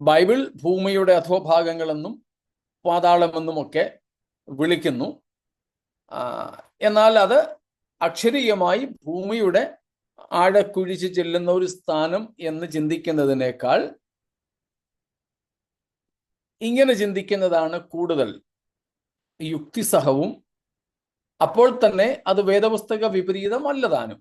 ബൈബിൾ ഭൂമിയുടെ അധോഭാഗങ്ങളെന്നും പാതാളമെന്നുമൊക്കെ വിളിക്കുന്നു. എന്നാൽ അത് അക്ഷരീയമായി ഭൂമിയുടെ ആഴക്കുഴിച്ച് ചെല്ലുന്ന ഒരു സ്ഥാനം എന്ന് ചിന്തിക്കുന്നതിനേക്കാൾ ഇങ്ങനെ ചിന്തിക്കുന്നതാണ് കൂടുതൽ യുക്തിസഹവും. അപ്പോൾ തന്നെ അത് വേദപുസ്തക വിപരീതമല്ലതാനും.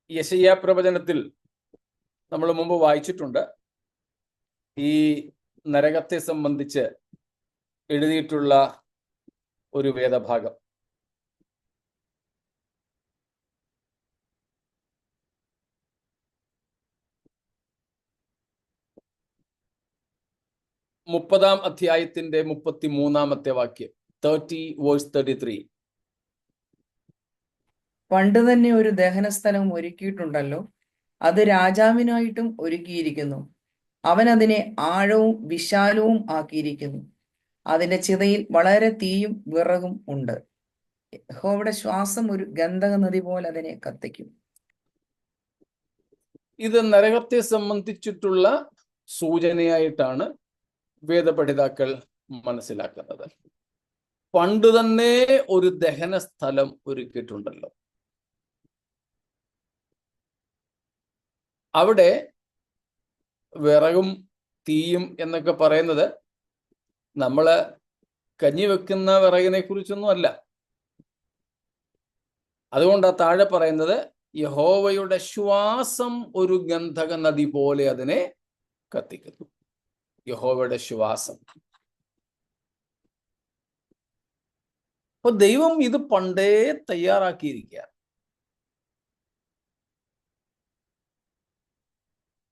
യെശയ്യാ പ്രവചനത്തിൽ നമ്മൾ മുമ്പ് വായിച്ചിട്ടുണ്ട്. ഈ നരകത്തെ സംബന്ധിച്ച് എഴുതിയിട്ടുള്ള ഒരു വേദഭാഗം. മുപ്പതാം അധ്യായത്തിന്റെ 33-ാമത്തെ വാക്യം, 30:33. പണ്ട് തന്നെ ഒരു ദഹനസ്ഥലം ഒരുക്കിയിട്ടുണ്ടല്ലോ, അത് രാജാവിനായിട്ടും ഒരുക്കിയിരിക്കുന്നു. അവൻ അതിനെ ആഴവും വിശാലവും ആക്കിയിരിക്കുന്നു. അതിന്റെ ചിതയിൽ വളരെ തീയും വിറകും ഉണ്ട്. യഹോവയുടെ ശ്വാസം ഒരു ഗന്ധക നദി പോലെ അതിനെ കത്തിക്കും. ഇത് നരകത്തെ സംബന്ധിച്ചിട്ടുള്ള സൂചനയായിട്ടാണ് വേദപഠിതാക്കൾ മനസ്സിലാക്കുന്നത്. പണ്ട് തന്നെ ഒരു ദഹന സ്ഥലം ഒരുക്കിയിട്ടുണ്ടല്ലോ. അവിടെ വിറകും തീയും എന്നൊക്കെ പറയുന്നത് നമ്മള് കഞ്ഞി വെക്കുന്ന വിറകിനെ കുറിച്ചൊന്നും അല്ല. അതുകൊണ്ടാ താഴെ പറയുന്നത് യഹോവയുടെ ശ്വാസം ഒരു ഗന്ധക നദി പോലെ അതിനെ കത്തിക്കുന്നു. യഹോവയുടെ ശ്വാസം. അപ്പൊ ദൈവം ഇത് പണ്ടേ തയ്യാറാക്കിയിരിക്കുക.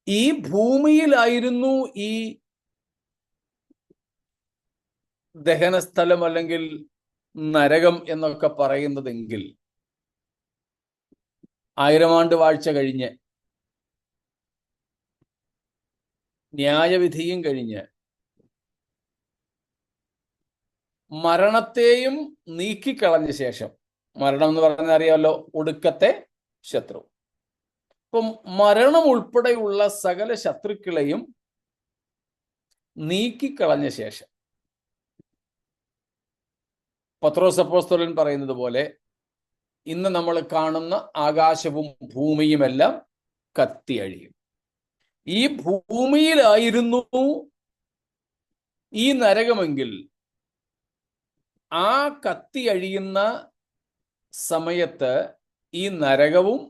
ഈ ഭൂമിയിലായിരുന്നു ഈ ദഹനസ്ഥലം അല്ലെങ്കിൽ നരകം എന്നൊക്കെ പറയുന്നതെങ്കിൽ 1000 ആണ്ട് വാഴ്ച കഴിഞ്ഞ് ന്യായവിധിയും കഴിഞ്ഞ് മരണത്തെയും നീക്കിക്കളഞ്ഞ ശേഷം, മരണം എന്ന് പറഞ്ഞാൽ അറിയാമല്ലോ, ഒടുക്കത്തെ ശത്രു. അപ്പം മരണം ഉൾപ്പെടെയുള്ള സകല ശത്രുക്കളെയും നീക്കിക്കളഞ്ഞ ശേഷം പത്രോസ് അപ്പോസ്തലൻ പറയുന്നത് പോലെ ഇന്ന് നമ്മൾ കാണുന്ന ആകാശവും ഭൂമിയുമെല്ലാം കത്തിയഴിയും. ഈ ഭൂമിയിലായിരുന്നു ഈ നരകമെങ്കിൽ ആ കത്തിയഴിയുന്ന സമയത്ത് ഈ നരകവും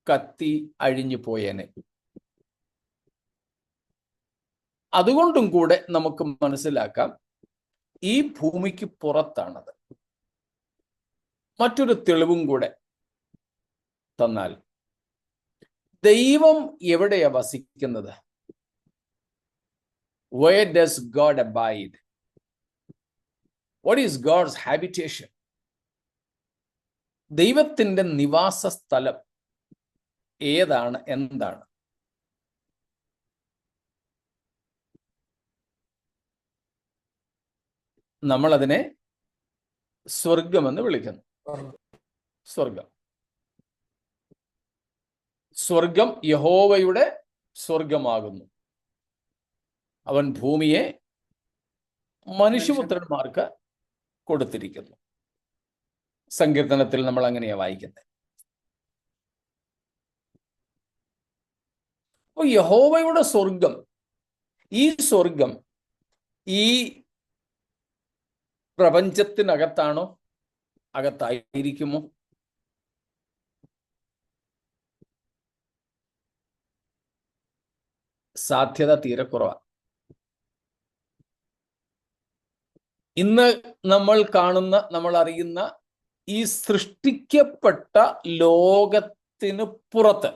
കത്തി അഴിഞ്ഞു പോയേനെ. അതുകൊണ്ടും കൂടെ നമുക്ക് മനസ്സിലാക്കാം ഈ ഭൂമിക്ക് പുറത്താണത്. മറ്റൊരു തെളിവും കൂടെ തന്നാൽ, ദൈവം എവിടെയാ വസിക്കുന്നത്? Where does God abide? What is God's habitation? ദൈവത്തിന്റെ നിവാസ സ്ഥലം ഏതാണ്, എന്താണ്? നമ്മൾ അതിനെ സ്വർഗമെന്ന് വിളിക്കുന്നു. സ്വർഗം സ്വർഗം യഹോവയുടെ സ്വർഗമാകുന്നു. അവൻ ഭൂമിയെ മനുഷ്യപുത്രന്മാർക്ക് കൊടുത്തിരിക്കുന്നു. സങ്കീർത്തനത്തിൽ നമ്മൾ അങ്ങനെയാ വായിക്കുന്നത്. അപ്പോൾ യഹോവയുടെ സ്വർഗം, ഈ സ്വർഗം ഈ പ്രപഞ്ചത്തിനകത്താണോ? അകത്തായിരിക്കുമോ? സാധ്യത തീരെ കുറവാണ്. ഇന്ന് നമ്മൾ കാണുന്ന, നമ്മൾ അറിയുന്ന ഈ സൃഷ്ടിക്കപ്പെട്ട ലോകത്തിന് പുറത്ത്,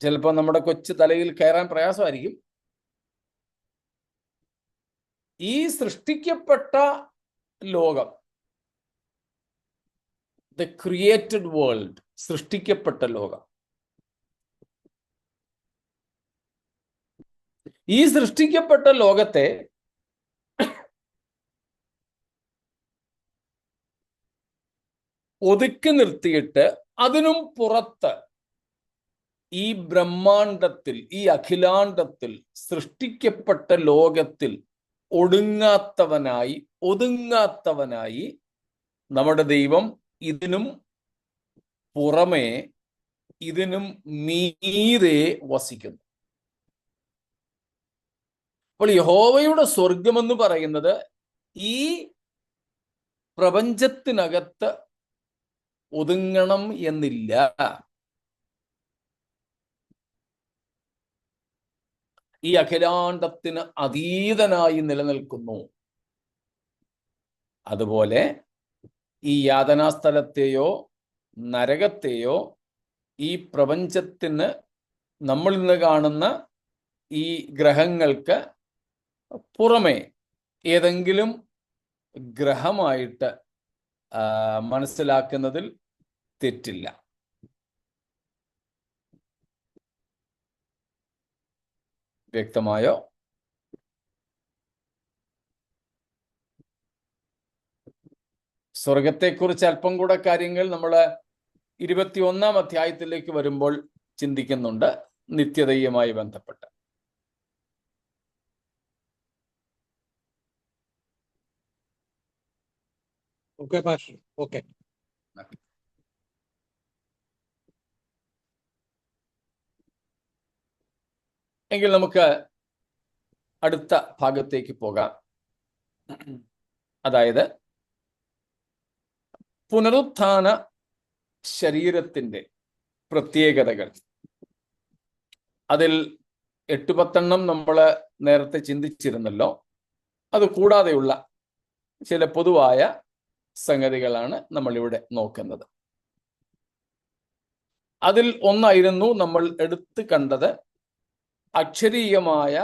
ചിലപ്പോൾ നമ്മുടെ കൊച്ചു തലയിൽ കയറാൻ പ്രയാസമായിരിക്കും, ഈ സൃഷ്ടിക്കപ്പെട്ട ലോകം, ദ ക്രിയേറ്റഡ് വേൾഡ്, സൃഷ്ടിക്കപ്പെട്ട ലോകം, ഈ സൃഷ്ടിക്കപ്പെട്ട ലോകത്തെ ഒതുക്കി നിർത്തിയിട്ട് അതിനും പുറത്ത് ഈ ബ്രഹ്മാണ്ടത്തിൽ, ഈ അഖിലാണ്ടത്തിൽ, സൃഷ്ടിക്കപ്പെട്ട ലോകത്തിൽ ഒതുങ്ങാത്തവനായി നമ്മുടെ ദൈവം ഇതിനും പുറമേ, ഇതിനും മീതെ വസിക്കുന്നു. അപ്പോൾ യഹോവയുടെ സ്വർഗമെന്ന് പറയുന്നത് ഈ പ്രപഞ്ചത്തിനകത്ത് ഒതുങ്ങണം എന്നില്ല. ഈ അഖിലാണ്ടത്തിന് അതീതനായി നിലനിൽക്കുന്നു. അതുപോലെ ഈ യാതനാസ്ഥലത്തെയോ നരകത്തെയോ ഈ പ്രപഞ്ചത്തിന്, നമ്മൾ ഇന്ന് കാണുന്ന ഈ ഗ്രഹങ്ങൾക്ക് പുറമെ ഏതെങ്കിലും ഗ്രഹമായിട്ട് മനസ്സിലാക്കുന്നതിൽ തെറ്റില്ല. വ്യക്തമായോ? സ്വർഗത്തെക്കുറിച്ച് അല്പം കൂടെ കാര്യങ്ങൾ നമ്മൾ 21-ാം അധ്യായത്തിലേക്ക് വരുമ്പോൾ ചിന്തിക്കുന്നുണ്ട്, നിത്യതയുമായി ബന്ധപ്പെട്ട്. എങ്കിൽ നമുക്ക് അടുത്ത ഭാഗത്തേക്ക് പോകാം. അതായത് പുനരുത്ഥാന ശരീരത്തിന്റെ പ്രത്യേകതകൾ. അതിൽ 8-10 നമ്മൾ നേരത്തെ ചിന്തിച്ചിരുന്നല്ലോ. അത് കൂടാതെയുള്ള ചില പൊതുവായ സംഗതികളാണ് നമ്മളിവിടെ നോക്കുന്നത്. അതിൽ ഒന്നായിരുന്നു നമ്മൾ എടുത്തു കണ്ടത് അക്ഷരീയമായ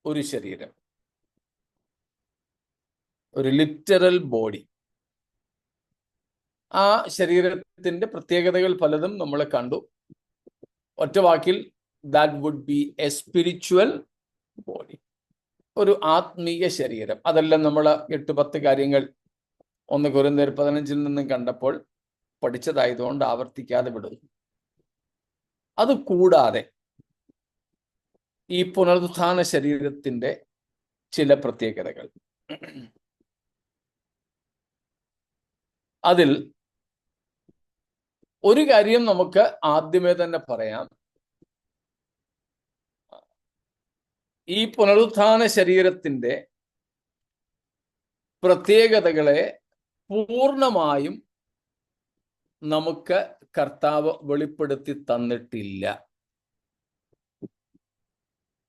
ഒരു ശരീരം, ഒരു ലിറ്ററൽ ബോഡി. ആ ശരീരത്തിന്റെ പ്രത്യേകതകൾ പലതും നമ്മൾ കണ്ടു. ഒറ്റ വാക്കിൽ, that would be a spiritual body, ഒരു ആത്മീയ ശരീരം. അതെല്ലാം നമ്മൾ 8-10 കാര്യങ്ങൾ 1 കൊരിന്ത്യർ 15 നിന്നും കണ്ടപ്പോൾ പഠിച്ചതായതുകൊണ്ട് ആവർത്തിക്കാതെ വിടുന്നു. അത് കൂടാതെ ഈ പുനരുത്ഥാന ശരീരത്തിന്റെ ചില പ്രത്യേകതകൾ. അതിൽ ഒരു കാര്യം നമുക്ക് ആദ്യമേ തന്നെ പറയാം. ഈ പുനരുത്ഥാന ശരീരത്തിന്റെ പ്രത്യേകതകളെ പൂർണ്ണമായും നമുക്ക് കർത്താവ് വെളിപ്പെടുത്തി തന്നിട്ടില്ല.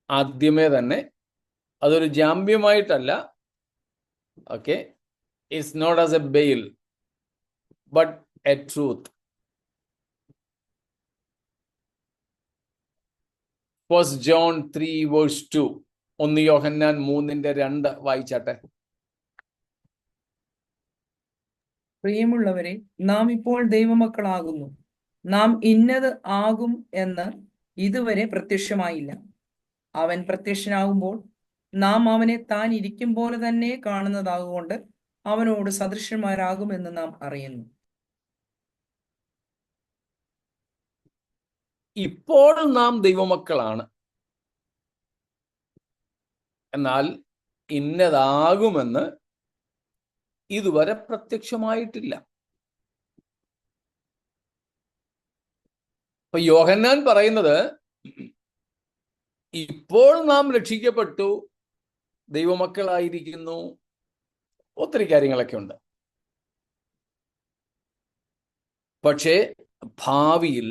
ആദ്യമേ തന്നെ അതൊരു ജാമ്യമായിട്ടല്ല, okay, it's not as a bail but a truth. 1 John 3:2, 1 Yohannan 3:2 വായിച്ചാട്ടെ. പ്രിയമുള്ളവരെ, നാം ഇപ്പോൾ ദൈവമക്കളാകുന്നു. നാം ഇന്നത് ആകും എന്ന് ഇതുവരെ പ്രത്യക്ഷമായില്ല. അവൻ പ്രത്യക്ഷനാകുമ്പോൾ നാം അവനെ താൻ ഇരിക്കും പോലെ തന്നെ കാണുന്നതാകൊണ്ട് അവനോട് സദൃശന്മാരാകുമെന്ന് നാം അറിയുന്നു. ഇപ്പോൾ നാം ദൈവമക്കളാണ്, എന്നാൽ ഇന്നതാകുമെന്ന് ഇതുവരെ പ്രത്യക്ഷമായിട്ടില്ല. അപ്പൊ യോഹന്നാൻ പറയുന്നത്, ഇപ്പോൾ നാം രക്ഷിക്കപ്പെട്ടു, ദൈവമക്കളായിരിക്കുന്നു, ഒത്തിരി കാര്യങ്ങളൊക്കെ ഉണ്ട്. പക്ഷേ ഭാവിയിൽ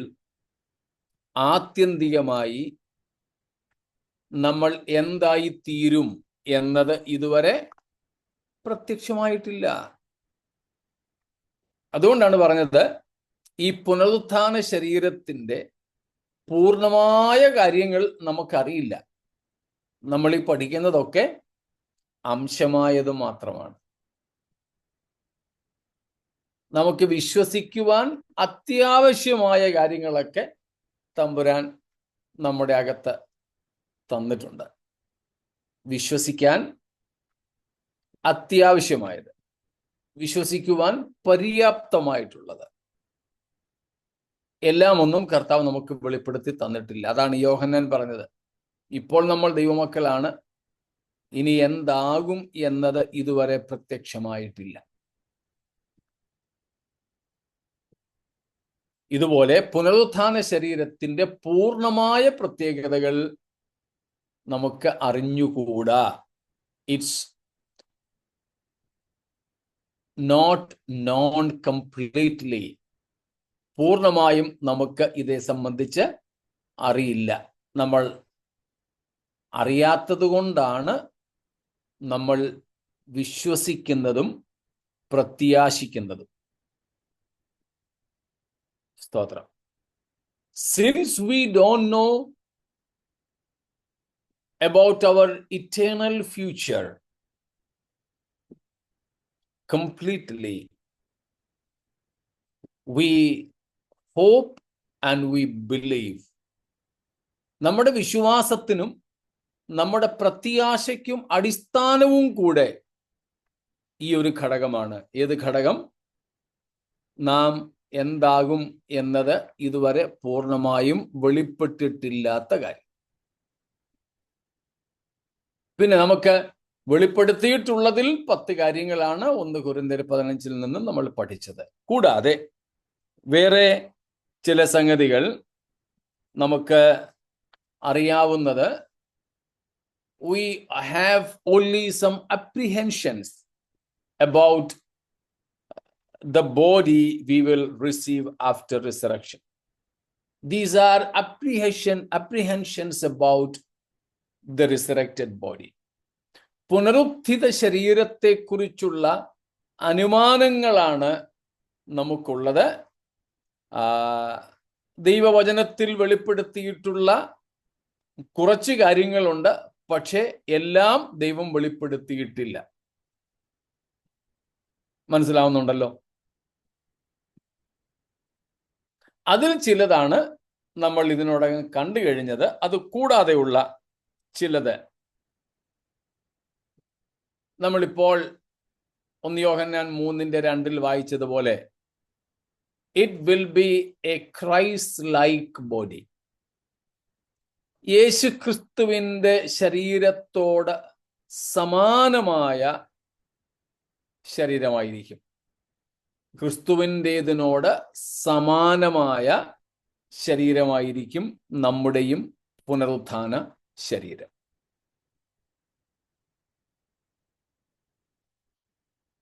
ആത്യന്തികമായി നമ്മൾ എന്തായി തീരും എന്നത് ഇതുവരെ പ്രത്യക്ഷമായിട്ടില്ല. അതുകൊണ്ടാണ് പറഞ്ഞത്, ഈ പുനരുത്ഥാന ശരീരത്തിന്റെ പൂർണ്ണമായ കാര്യങ്ങൾ നമുക്കറിയില്ല. നമ്മൾ ഈ പഠിക്കുന്നതൊക്കെ അംശമായത് മാത്രമാണ്. നമുക്ക് വിശ്വസിക്കുവാൻ അത്യാവശ്യമായ കാര്യങ്ങളൊക്കെ തമ്പുരാൻ നമ്മുടെ അകത്ത് തന്നിട്ടുണ്ട്. വിശ്വസിക്കാൻ അത്യാവശ്യമായത്, വിശ്വസിക്കുവാൻ പര്യാപ്തമായിട്ടുള്ളത് എല്ലാം ഒന്നും കർത്താവ് നമുക്ക് വെളിപ്പെടുത്തി തന്നിട്ടില്ല. അതാണ് യോഹന്നാൻ പറഞ്ഞത്, ഇപ്പോൾ നമ്മൾ ദൈവമക്കളാണ്, ഇനി എന്താകും എന്നത് ഇതുവരെ പ്രത്യക്ഷമായിട്ടില്ല. ഇതുപോലെ പുനരുത്ഥാന ശരീരത്തിന്റെ പൂർണ്ണമായ പ്രത്യേകതകൾ നമുക്ക് അറിഞ്ഞുകൂടാ. It's not known completely. പൂർണ്ണമായും നമുക്ക് ഇതേ സംബന്ധിച്ച് അറിയില്ല. നമ്മൾ അറിയാത്തത് കൊണ്ടാണ് നമ്മൾ വിശ്വസിക്കുന്നതും പ്രത്യാശിക്കുന്നതും. സ്തോത്രം. Since we don't know about our eternal future completely, we hope and we believe. നമ്മുടെ വിശ്വാസത്തിനും നമ്മുടെ പ്രത്യാശയ്ക്കും അടിസ്ഥാനവും കൂടെ ഈ ഒരു ഘടകമാണ്. ഏത് ഘടകം? നാം എന്താകും എന്നത് ഇതുവരെ പൂർണ്ണമായും വെളിപ്പെട്ടിട്ടില്ലാത്ത കാര്യം. പിന്നെ നമുക്ക് വെളിപ്പെടുത്തിയിട്ടുള്ളതിൽ 10 കാര്യങ്ങളാണ് 1 കൊരിന്ത്യർ 15 നിന്നും നമ്മൾ പഠിച്ചത്. കൂടാതെ വേറെ ചില സംഗതികൾ നമുക്ക് അറിയാവുന്നത്, we have only some apprehensions about the body we will receive after resurrection. These are apprehensions about the resurrected body. പുനരുത്ഥിത ശരീരത്തെക്കുറിച്ചുള്ള അനുമാനങ്ങളാണ് നമുക്കുള്ളത്. ദൈവവചനത്തിൽ വെളിപ്പെടുത്തിയിട്ടുള്ള കുറച്ച് കാര്യങ്ങളുണ്ട്, പക്ഷേ എല്ലാം ദൈവം വെളിപ്പെടുത്തിയിട്ടില്ല. മനസ്സിലാവുന്നുണ്ടല്ലോ? അതിൽ ചിലതാണ് നമ്മൾ ഇതിനോടകം കണ്ടു കഴിഞ്ഞത്. അത് കൂടാതെയുള്ള ചിലത് നമ്മളിപ്പോൾ 1 യോഹന്നാൻ 3:2 വായിച്ചതുപോലെ, it will be a Christ like body. Yesu ക്രിസ്തുവിന്റെ ശരീരത്തോട് സമാനമായ ശരീരമായിരിക്കും. ക്രിസ്തുവിൻ്റെതിനോട് സമാനമായ ശരീരമായിരിക്കും നമ്മുടെയും പുനരുത്ഥാന ശരീരം.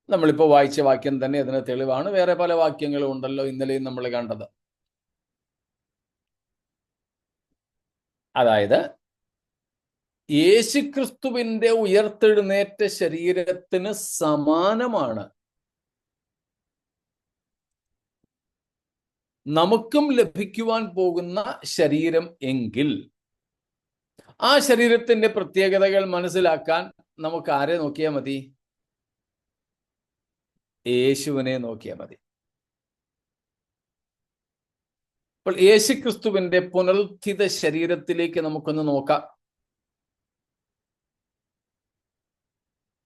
നമ്മളിപ്പോൾ വായിച്ച വാക്യം തന്നെ അതിന് തെളിവാണ്. വേറെ പല വാക്യങ്ങളും ഉണ്ടല്ലോ, ഇന്നലെയും നമ്മൾ കണ്ടത്. അതായത് യേശുക്രിസ്തുവിന്റെ ഉയർത്തെഴുന്നേറ്റ ശരീരത്തിന് സമാനമാണ് നമുക്കും ലഭിക്കുവാൻ പോകുന്ന ശരീരം എങ്കിൽ, ആ ശരീരത്തിന്റെ പ്രത്യേകതകൾ മനസ്സിലാക്കാൻ നമുക്ക് ആരെ നോക്കിയാൽ മതി? യേശുവിനെ നോക്കിയാൽ മതി. അപ്പോൾ യേശുക്രിസ്തുവിന്റെ പുനരുത്ഥിത ശരീരത്തിലേക്ക് നമുക്കൊന്ന് നോക്കാം.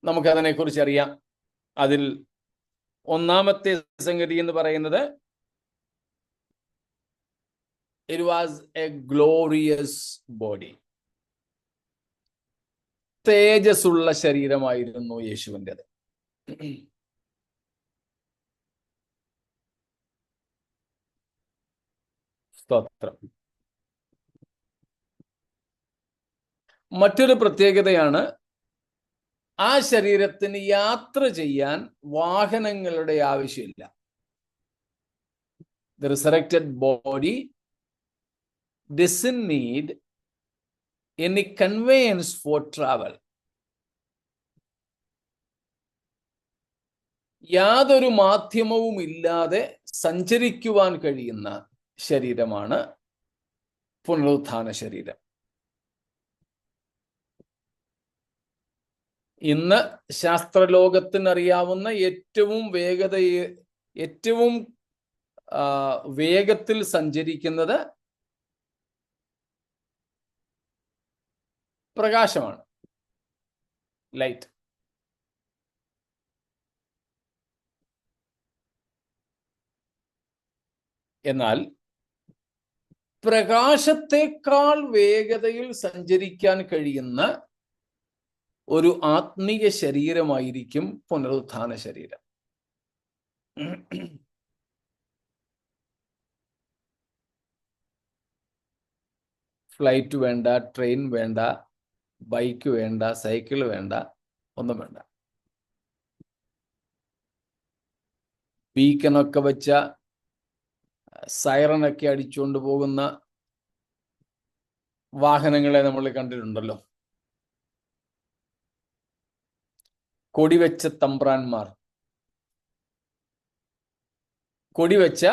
നമുക്കതിനെക്കുറിച്ച് അറിയാം. അതിൽ ഒന്നാമത്തെ സംഗതി എന്ന് പറയുന്നത് it was a glorious body. തേജസ്സുള്ള ശരീരമായിരുന്നു യേശുവിൻ്റെത്. സ്തോത്രം. മറ്റൊരു പ്രത്യേകതയാണ്, ആ ശരീരത്തിന് യാത്ര ചെയ്യാൻ വാഹനങ്ങളുടെ ആവശ്യമില്ല. The resurrected body doesn't need any conveyance for travel. യാതൊരു മാധ്യമവും ഇല്ലാതെ സഞ്ചരിക്കുവാൻ കഴിയുന്ന ശരീരമാണ് പുനരുത്ഥാന ശരീരം. ഇന്ന് ശാസ്ത്രലോകത്തിനറിയാവുന്ന ഏറ്റവും വേഗത്തിൽ സഞ്ചരിക്കുന്നത് പ്രകാശമാണ്, ലൈറ്റ്. എന്നാൽ പ്രകാശത്തെക്കാൾ വേഗതയിൽ സഞ്ചരിക്കാൻ കഴിയുന്ന ഒരു ആത്മീയ ശരീരമായിരിക്കും പുനരുത്ഥാന ശരീരം. ഫ്ലൈറ്റ് വേണ്ട, ട്രെയിൻ വേണ്ട, ബൈക്ക് വേണ്ട, സൈക്കിൾ വേണ്ട, ഒന്നും വേണ്ട. ബീക്കനൊക്കെ വെച്ച സൈറനൊക്കെ അടിച്ചുകൊണ്ട് പോകുന്ന വാഹനങ്ങളെ നമ്മൾ കണ്ടിട്ടുണ്ടല്ലോ. കൊടിവെച്ച തമ്പ്രാന്മാർ, കൊടിവെച്ച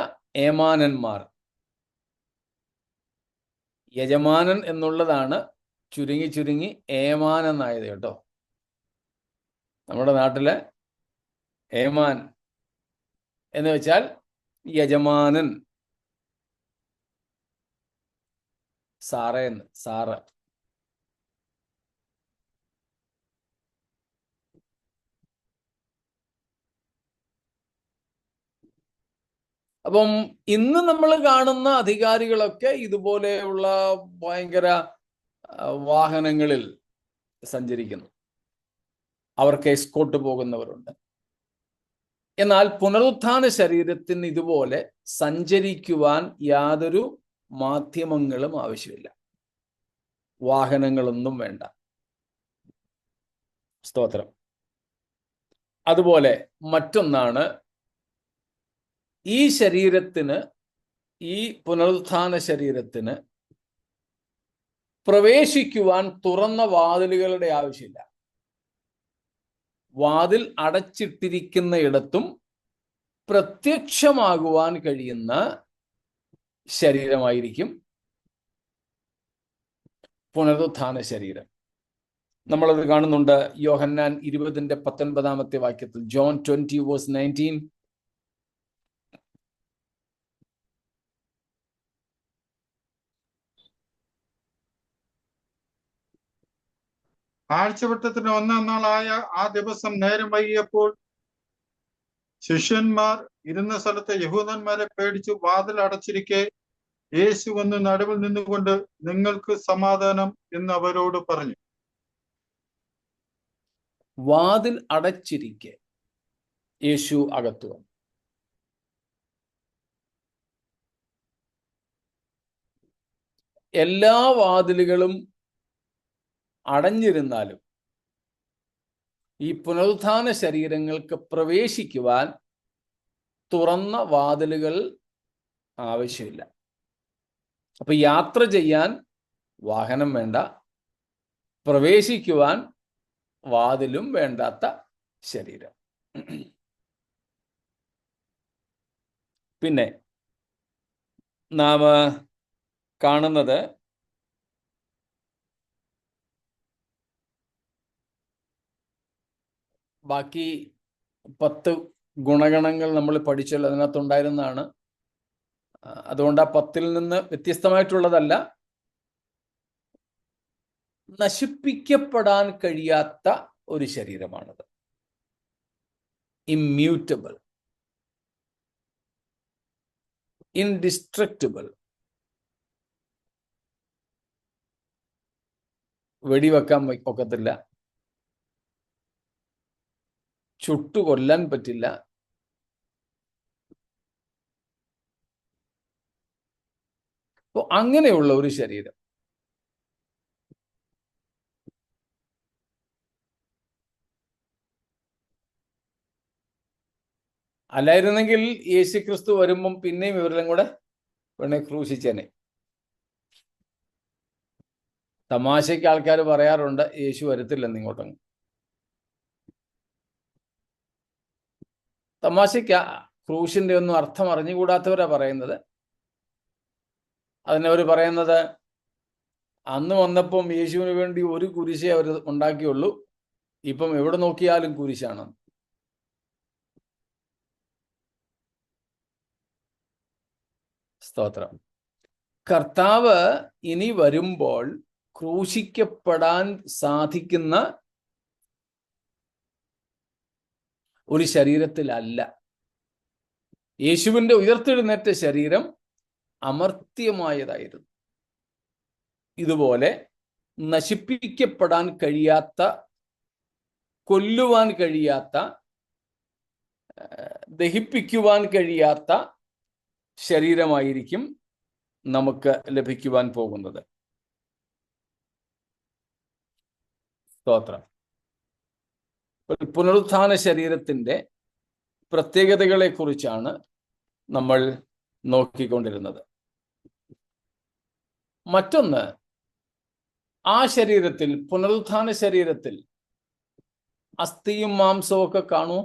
ഏമാനന്മാർ. യജമാനൻ എന്നുള്ളതാണ് ചുരുങ്ങി ഏമാനെന്നായത് കേട്ടോ. നമ്മുടെ നാട്ടിലെ ഏമാൻ എന്ന് വെച്ചാൽ യജമാനൻ, സാറേന്ന്, സാറ്. അപ്പം ഇന്ന് നമ്മൾ കാണുന്ന അധികാരികളൊക്കെ ഇതുപോലെയുള്ള ഭയങ്കര വാഹനങ്ങളിൽ സഞ്ചരിക്കുന്നു. അവർക്ക് എസ്കോർട്ട് പോകുന്നവരുണ്ട്. എന്നാൽ പുനരുത്ഥാന ശരീരത്തിന് ഇതുപോലെ സഞ്ചരിക്കുവാൻ യാതൊരു മാധ്യമങ്ങളും ആവശ്യമില്ല, വാഹനങ്ങളൊന്നും വേണ്ട. സ്തോത്രം. അതുപോലെ മറ്റൊന്നാണ്, ഈ ശരീരത്തിന്, ഈ പുനരുത്ഥാന ശരീരത്തിന് പ്രവേശിക്കുവാൻ തുറന്ന വാതിലുകളുടെ ആവശ്യമില്ല. വാതിൽ അടച്ചിട്ടിരിക്കുന്ന ഇടത്തും പ്രത്യക്ഷമാകുവാൻ കഴിയുന്ന ശരീരമായിരിക്കും പുനരുത്ഥാന ശരീരം. നമ്മളത് കാണുന്നുണ്ട് യോഹന്നാൻ 20:19 വാക്യത്തിൽ. ജോൺ 20:19. ആഴ്ചവട്ടത്തിന് 1-ാം നാളായ ആ ദിവസം നേരം വൈകിയപ്പോൾ ശിഷ്യന്മാർ ഇരുന്ന സ്ഥലത്തെ യഹൂദന്മാരെ പേടിച്ചു വാതിൽ അടച്ചിരിക്കെ യേശു വന്ന് നടുവിൽ നിന്നുകൊണ്ട് നിങ്ങൾക്ക് സമാധാനം എന്ന് അവരോട് പറഞ്ഞു. വാതിൽ അടച്ചിരിക്കെ യേശു അകത്തു വന്നു. എല്ലാ വാതിലുകളും അടഞ്ഞിരുന്നാലും ഈ പുനരുത്ഥാന ശരീരങ്ങൾക്ക് പ്രവേശിക്കുവാൻ തുറന്ന വാതിലുകൾ ആവശ്യമില്ല. അപ്പൊ യാത്ര ചെയ്യാൻ വാഹനം വേണ്ട, പ്രവേശിക്കുവാൻ വാതിലും വേണ്ടാത്ത ശരീരം. പിന്നെ നാം കാണുന്നത് ബാക്കി 10 ഗുണഗണങ്ങൾ നമ്മൾ പഠിച്ചല്ലോ, അതിനകത്തുണ്ടായിരുന്നതാണ്. അതുകൊണ്ട് ആ 10-ൽ നിന്ന് വ്യത്യസ്തമായിട്ടുള്ളതല്ല. നശിപ്പിക്കപ്പെടാൻ കഴിയാത്ത ഒരു ശരീരമാണത്. Immutable, indestructible. വെടിവെക്കാൻ ഒക്കത്തില്ല, ചുട്ടുകൊല്ലാൻ പറ്റില്ല, അപ്പോൾ അങ്ങനെയുള്ള ഒരു ശരീരം. അല്ലായിരുന്നെങ്കിൽ യേശുക്രിസ്തു വരുമ്പം പിന്നെയും ഇവരെല്ലാം കൂടെ വേണേ ക്രൂശിച്ചേനെ. തമാശയ്ക്ക് ആൾക്കാർ പറയാറുണ്ട് യേശു വരത്തില്ലെന്ന് ഇങ്ങോട്ടങ്ങ്. തമാശയ്ക്ക് ക്രൂശിന്റെ ഒന്നും അർത്ഥം അറിഞ്ഞുകൂടാത്തവരാ പറയുന്നത്. അതിനവർ പറയുന്നത് അന്ന് വന്നപ്പം യേശുവിന് വേണ്ടി ഒരു കുരിശേ അവർ ഉണ്ടാക്കിയുള്ളൂ, ഇപ്പം എവിടെ നോക്കിയാലും കുരിശാണ്. സ്തോത്രം. കർത്താവ് ഇനി വരുമ്പോൾ ക്രൂശിക്കപ്പെടാൻ സാധിക്കുന്ന ഒരു ശരീരത്തിലല്ല. യേശുവിന്റെ ഉയർത്തെഴുന്നേറ്റ ശരീരം അമർത്യമായതായിരുന്നു. ഇതുപോലെ നശിപ്പിക്കപ്പെടാൻ കഴിയാത്ത, കൊല്ലുവാൻ കഴിയാത്ത, ദഹിപ്പിക്കുവാൻ കഴിയാത്ത ശരീരമായിരിക്കും നമുക്ക് ലഭിക്കുവാൻ പോകുന്നത്. സ്തോത്രം. പുനരുത്ഥാന ശരീരത്തിന്റെ പ്രത്യേകതകളെ കുറിച്ചാണ് നമ്മൾ നോക്കിക്കൊണ്ടിരുന്നത്. മറ്റൊന്ന്, ആ ശരീരത്തിൽ, പുനരുത്ഥാന ശരീരത്തിൽ അസ്ഥിയും മാംസവും ഒക്കെ കാണുമോ?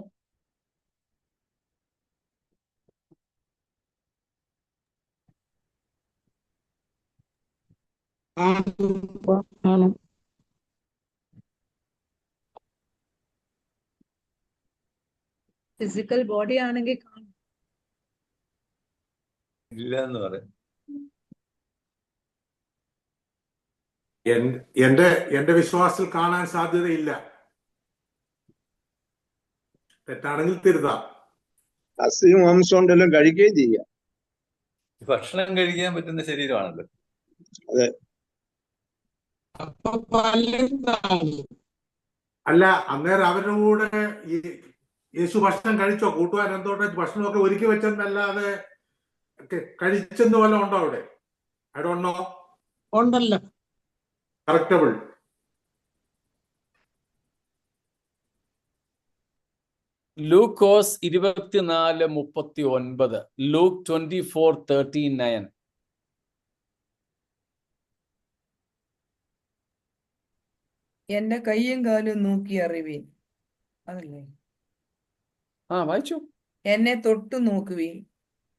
ഫിസിക്കൽ ബോഡി ആണെങ്കിൽ ഇല്ല എന്ന് പറയും. എന്റെ വിശ്വാസത്തിൽ കാണാൻ സാധ്യതയില്ല. തെറ്റാണെങ്കിൽ തിരുതാം. അസ്ഥിയും മാംസം ഉണ്ടെല്ലാം കഴിക്കുകയും ചെയ്യാം. ഭക്ഷണം കഴിക്കാൻ പറ്റുന്ന ശരീരമാണല്ലോ. അതെ. അല്ല, അന്നേരം അവരുടെ കൂടെ ഈ യേശു ഭക്ഷണം കഴിച്ചോ? കൂട്ടുകാരെന്തോട്ടെ ഭക്ഷണമൊക്കെ ഒരുക്കി വെച്ചെന്നല്ലാതെ കഴിച്ചെന്ന് വല്ലതും ഉണ്ടോ അവിടെ? I don't know. ഉണ്ടല്ലോ. കറക്റ്റബിൾ. ലൂക്കോസ് 24:39, ലൂക്ക് 24:39. എന്റെ കയ്യും കാലും നോക്കി അറിവീൻ. അതല്ലേ? വായിച്ചു. എന്നെ തൊട്ടു നോക്കുവീൻ,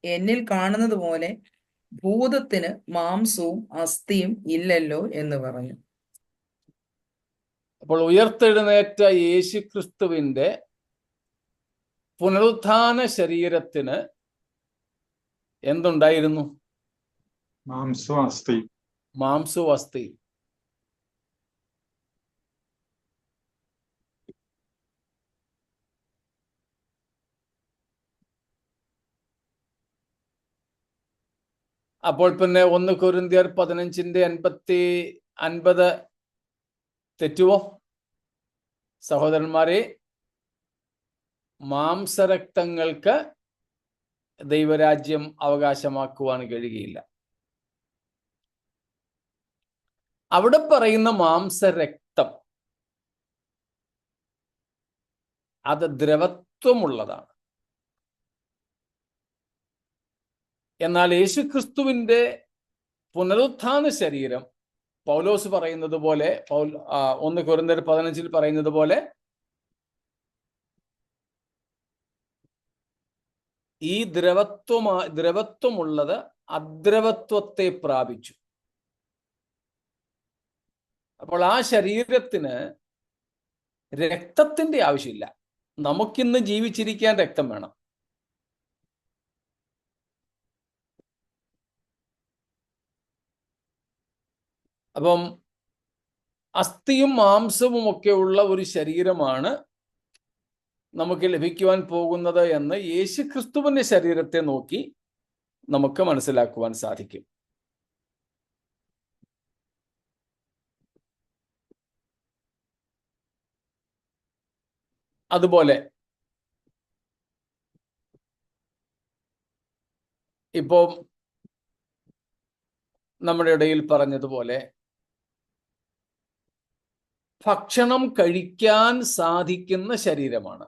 എന്നിൽ കാണുന്നത് പോലെ ഭൂതത്തിന് മാംസവും അസ്ഥിയും ഇല്ലല്ലോ എന്ന് പറഞ്ഞു. അപ്പോൾ ഉയർത്തെഴുന്നേറ്റ യേശുക്രിസ്തുവിന്റെ പുനരുത്ഥാന ശരീരത്തിന് എന്തുണ്ടായിരുന്നു? മാംസവും അസ്ഥി. മാംസവും അസ്ഥി. അപ്പോൾ പിന്നെ 1 കൊരിന്ത്യർ 15:50 തെറ്റുവോ? സഹോദരന്മാരെ, മാംസരക്തങ്ങൾക്ക് ദൈവരാജ്യം അവകാശമാക്കുവാൻ കഴിയുകയില്ല. അവിടെ പറയുന്ന മാംസരക്തം അത് ദ്രവത്വമുള്ളതാണ്. എന്നാൽ യേശുക്രിസ്തുവിന്റെ പുനരുത്ഥാന ശരീരം പൗലോസ് പറയുന്നത് പോലെ, 1 കൊരിന്ത്യർ 15 പറയുന്നത് പോലെ, ഈ ദ്രവത്വമുള്ളത് അദ്രവത്വത്തെ പ്രാപിച്ചു. അപ്പോൾ ആ ശരീരത്തിന് രക്തത്തിന്റെ ആവശ്യമില്ല. നമുക്കിന്ന് ജീവിച്ചിരിക്കാൻ രക്തം വേണം. അപ്പം അസ്ഥിയും മാംസവും ഒക്കെ ഉള്ള ഒരു ശരീരമാണ് നമുക്ക് ലഭിക്കുവാൻ പോകുന്നത് എന്ന് യേശുക്രിസ്തുവിന്റെ ശരീരത്തെ നോക്കി നമുക്ക് മനസ്സിലാക്കുവാൻ സാധിക്കും. അതുപോലെ ഇപ്പോ നമ്മുടെ ഇടയിൽ പറഞ്ഞതുപോലെ ഭക്ഷണം കഴിക്കാൻ സാധിക്കുന്ന ശരീരമാണ്.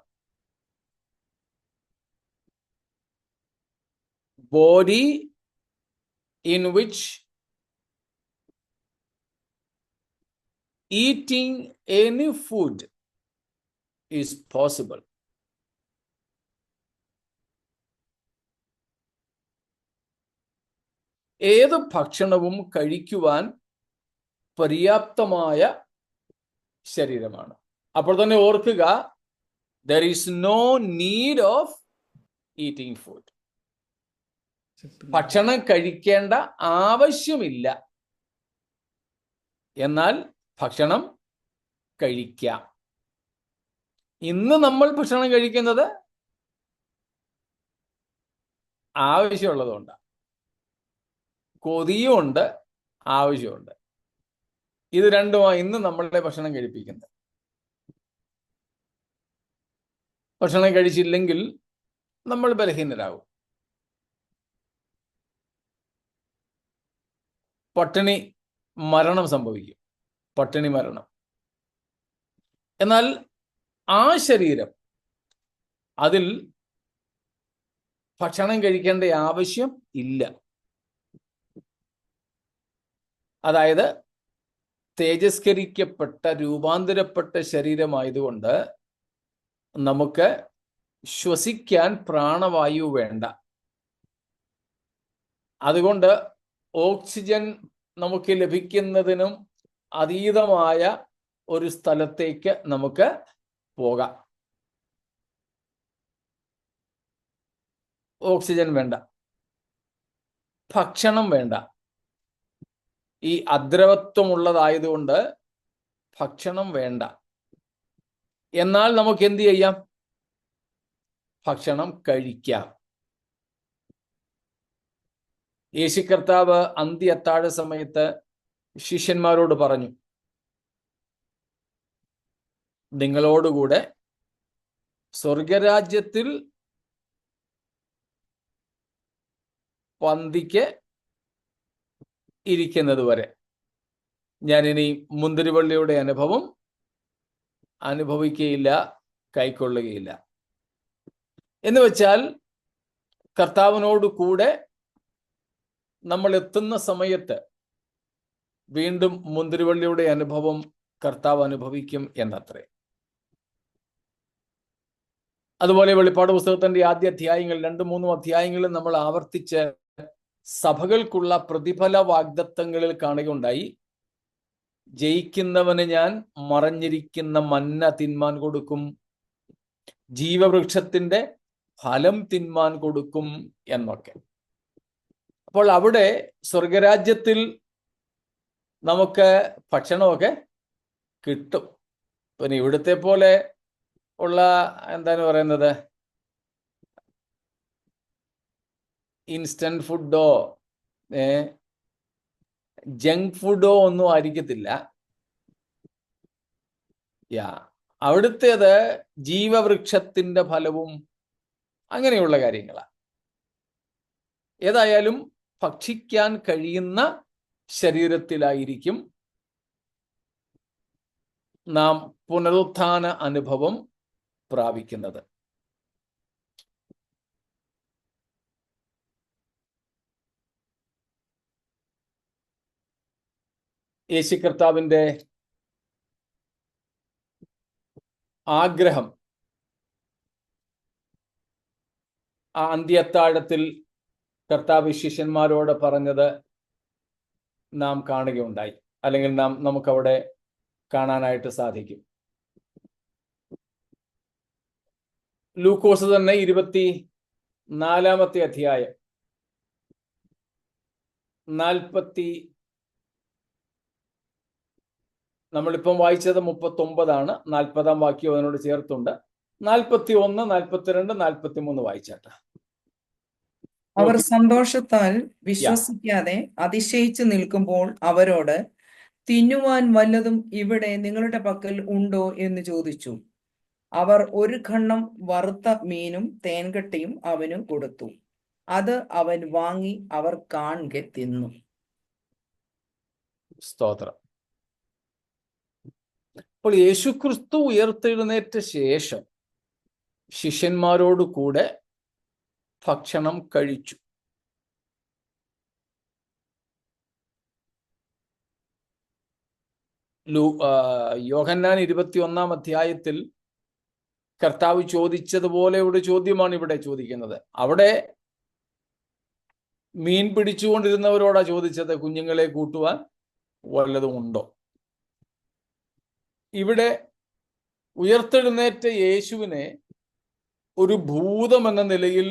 Body in which eating any food is possible. ഏത് ഭക്ഷണവും കഴിക്കുവാൻ പര്യാപ്തമായ ശരീരമാണ്. അപ്പോൾ തന്നെ ഓർക്കുക, there is no need of eating food. ഭക്ഷണം കഴിക്കേണ്ട ആവശ്യമില്ല, എന്നാൽ ഭക്ഷണം കഴിക്കാം. ഇന്ന് നമ്മൾ ഭക്ഷണം കഴിക്കുന്നത് ആവശ്യമുള്ളതുകൊണ്ട്, കൊതിയുമുണ്ട്, ആവശ്യമുണ്ട്. ഇത് രണ്ടുമാണ് ഇന്ന് നമ്മളുടെ ഭക്ഷണം കഴിപ്പിക്കുന്നത്. ഭക്ഷണം കഴിച്ചില്ലെങ്കിൽ നമ്മൾ ബലഹീനരാകും. പട്ടിണി മരണം സംഭവിക്കും, പട്ടിണി മരണം. എന്നാൽ ആ ശരീരം, അതിൽ ഭക്ഷണം കഴിക്കേണ്ട ആവശ്യം ഇല്ല. അതായത് തേജസ്കരിക്കപ്പെട്ട രൂപാന്തരപ്പെട്ട ശരീരമായതുകൊണ്ട് നമുക്ക് ശ്വസിക്കാൻ പ്രാണവായു വേണ്ട. അതുകൊണ്ട് ഓക്സിജൻ നമുക്ക് ലഭിക്കുന്നതിനും അതീതമായ ഒരു സ്ഥലത്തേക്ക് നമുക്ക് പോകാം. ഓക്സിജൻ വേണ്ട, ഭക്ഷണം വേണ്ട. ഈ അദ്രവത്വമുള്ളതായതുകൊണ്ട് ഭക്ഷണം വേണ്ട. എന്നാൽ നമുക്ക് എന്ത് ചെയ്യാം? ഭക്ഷണം കഴിക്കാം. യേശു കർത്താവ് അന്ത്യ അത്താഴ സമയത്ത് ശിഷ്യന്മാരോട് പറഞ്ഞു, നിങ്ങളോടുകൂടെ സ്വർഗരാജ്യത്തിൽ പന്തിക്ക് ഇരിക്കുന്നത് വരെ ഞാൻ ഇനി മുന്തിരിവള്ളിയുടെ അനുഭവം അനുഭവിക്കുകയില്ല, കൈക്കൊള്ളുകയില്ല. എന്ന് വെച്ചാൽ കർത്താവിനോട് കൂടെ നമ്മൾ എത്തുന്ന സമയത്ത് വീണ്ടും മുന്തിരിവള്ളിയുടെ അനുഭവം കർത്താവ് അനുഭവിക്കും എന്നത്രേ. അതുപോലെ വെളിപ്പാട് പുസ്തകത്തിന്റെ ആദ്യ അധ്യായങ്ങൾ 2-3 അധ്യായങ്ങളിൽ നമ്മൾ ആവർത്തിച്ച് സഭകൾക്കുള്ള പ്രതിഫല വാഗ്ദത്തങ്ങളിൽ കാണുകയുണ്ടായി. ജയിക്കുന്നവന് ഞാൻ മറഞ്ഞിരിക്കുന്ന മന്ന തിന്മാൻ കൊടുക്കും, ജീവവൃക്ഷത്തിന്റെ ഫലം തിന്മാൻ കൊടുക്കും എന്നൊക്കെ. അപ്പോൾ അവിടെ സ്വർഗരാജ്യത്തിൽ നമുക്ക് ഭക്ഷണമൊക്കെ കിട്ടും. പിന്നെ ഇവിടുത്തെ പോലെ ഉള്ള എന്താണ് പറയുന്നത്, ഇൻസ്റ്റന്റ് ഫുഡോ ജങ്ക് ഫുഡോ ഒന്നും ആയിരിക്കത്തില്ല. അവിടുത്തേത് ജീവവൃക്ഷത്തിന്റെ ഫലവും അങ്ങനെയുള്ള കാര്യങ്ങളാണ്. ഏതായാലും ഭക്ഷിക്കാൻ കഴിയുന്ന ശരീരത്തിലായിരിക്കും നാം പുനരുത്ഥാന അനുഭവം പ്രാപിക്കുന്നത്. യേശു കർത്താവിന്റെ ആഗ്രഹം ആ അന്ത്യത്താഴത്തിൽ കർത്താവ് ശിഷ്യന്മാരോട് പറഞ്ഞത് നാം കാണുകയുണ്ടായി, അല്ലെങ്കിൽ നമുക്കവിടെ കാണാനായിട്ട് സാധിക്കും. ലൂക്കോസ് തന്നെ 24-ാമത്തെ അധ്യായം 40 നമ്മളിപ്പം വായിച്ചത് 39 40-ാം വാക്യം അതിനോട് ചേർത്തുണ്ട്. 41, 42, 43 വായിച്ചാട്ടെ. അവർ സന്തോഷത്താൽ വിശ്വസിക്കാതെ അതിശയിച്ചു നിൽക്കുമ്പോൾ അവരോട്, തിന്നുവാൻ വല്ലതും ഇവിടെ നിങ്ങളുടെ പക്കൽ ഉണ്ടോ എന്ന് ചോദിച്ചു. അവർ ഒരു ഖണ്ഡം വറുത്ത മീനും തേൻകട്ടിയും അവന് കൊടുത്തു. അത് അവൻ വാങ്ങി അവർ കാൺകെ തിന്നു. സ്തോത്രം. അപ്പോൾ യേശുക്രിസ്തു ഉയർത്തെഴുന്നേറ്റ ശേഷം ശിഷ്യന്മാരോട് കൂടെ ഭക്ഷണം കഴിച്ചു. യോഹന്നാൻ 21-ാം അധ്യായത്തിൽ കർത്താവ് ചോദിച്ചതുപോലെ ഒരു ചോദ്യമാണ് ഇവിടെ ചോദിക്കുന്നത്. അവിടെ മീൻ പിടിച്ചുകൊണ്ടിരുന്നവരോടാ ചോദിച്ചത്, കുഞ്ഞുങ്ങളെ കൂട്ടുവാൻ വല്ലതും ഉണ്ടോ. ഇവിടെ ഉയർത്തെഴുന്നേറ്റ യേശുവിനെ ഒരു ഭൂതം എന്ന നിലയിൽ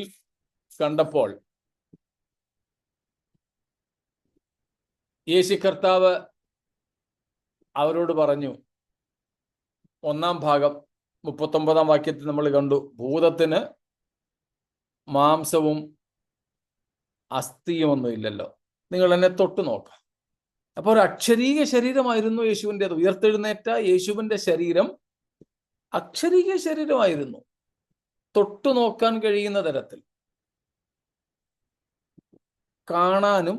കണ്ടപ്പോൾ യേശു കർത്താവ് അവരോട് പറഞ്ഞു, 1-ാം ഭാഗം 39-ാം വാക്യത്തിൽ നമ്മൾ കണ്ടു, ഭൂതത്തിന് മാംസവും അസ്ഥിയും ഒന്നും ഇല്ലല്ലോ, നിങ്ങൾ എന്നെ തൊട്ടു നോക്കാം. അപ്പോൾ ഒരു അക്ഷരീക ശരീരമായിരുന്നു യേശുവിൻ്റെത്. ഉയർത്തെഴുന്നേറ്റ യേശുവിൻ്റെ ശരീരം അക്ഷരീക ശരീരമായിരുന്നു. തൊട്ടു നോക്കാൻ കഴിയുന്ന തരത്തിൽ, കാണാനും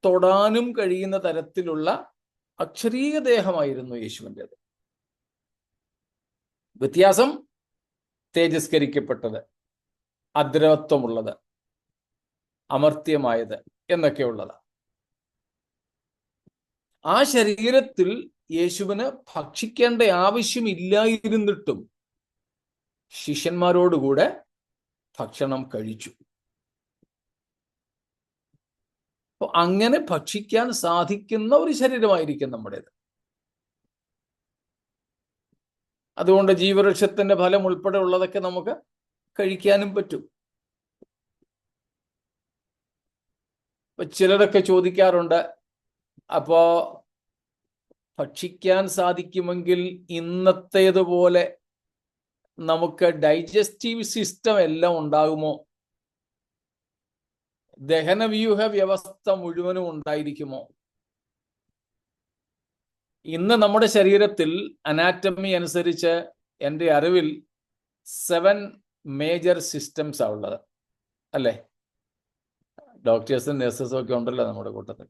തൊടാനും കഴിയുന്ന തരത്തിലുള്ള അക്ഷരീക ദേഹമായിരുന്നു യേശുവിൻ്റെത്. വ്യത്യാസം തേജസ്കരിക്കപ്പെട്ടത്, അദ്രവത്വമുള്ളത്, അമർത്യമായത് എന്നൊക്കെയുള്ളത്. ആ ശരീരത്തിൽ യേശുവിന് ഭക്ഷിക്കേണ്ട ആവശ്യമില്ലായിരുന്നിട്ടും ശിഷ്യന്മാരോടുകൂടെ ഭക്ഷണം കഴിച്ചു. അങ്ങനെ ഭക്ഷിക്കാൻ സാധിക്കുന്ന ഒരു ശരീരമായിരിക്കും നമ്മുടേത്. അതുകൊണ്ട് ജീവവൃക്ഷത്തിന്റെ ഫലം ഉൾപ്പെടെ ഉള്ളതൊക്കെ നമുക്ക് കഴിക്കാനും പറ്റും. ചിലരൊക്കെ ചോദിക്കാറുണ്ട്, അപ്പോ ഭക്ഷിക്കാൻ സാധിക്കുമെങ്കിൽ ഇന്നത്തേതുപോലെ നമുക്ക് ഡൈജസ്റ്റീവ് സിസ്റ്റം എല്ലാം ഉണ്ടാകുമോ? ദഹനവ്യൂഹ വ്യവസ്ഥ മുഴുവനും ഉണ്ടായിരിക്കുമോ? ഇന്ന് നമ്മുടെ ശരീരത്തിൽ അനാറ്റമി അനുസരിച്ച് എൻ്റെ അറിവിൽ 7 മേജർ സിസ്റ്റംസ് ആണ് ഉള്ളത്, അല്ലേ? ഡോക്ടേഴ്സും നഴ്സസും ഒക്കെ ഉണ്ടല്ലോ നമ്മുടെ കൂട്ടത്തിൽ.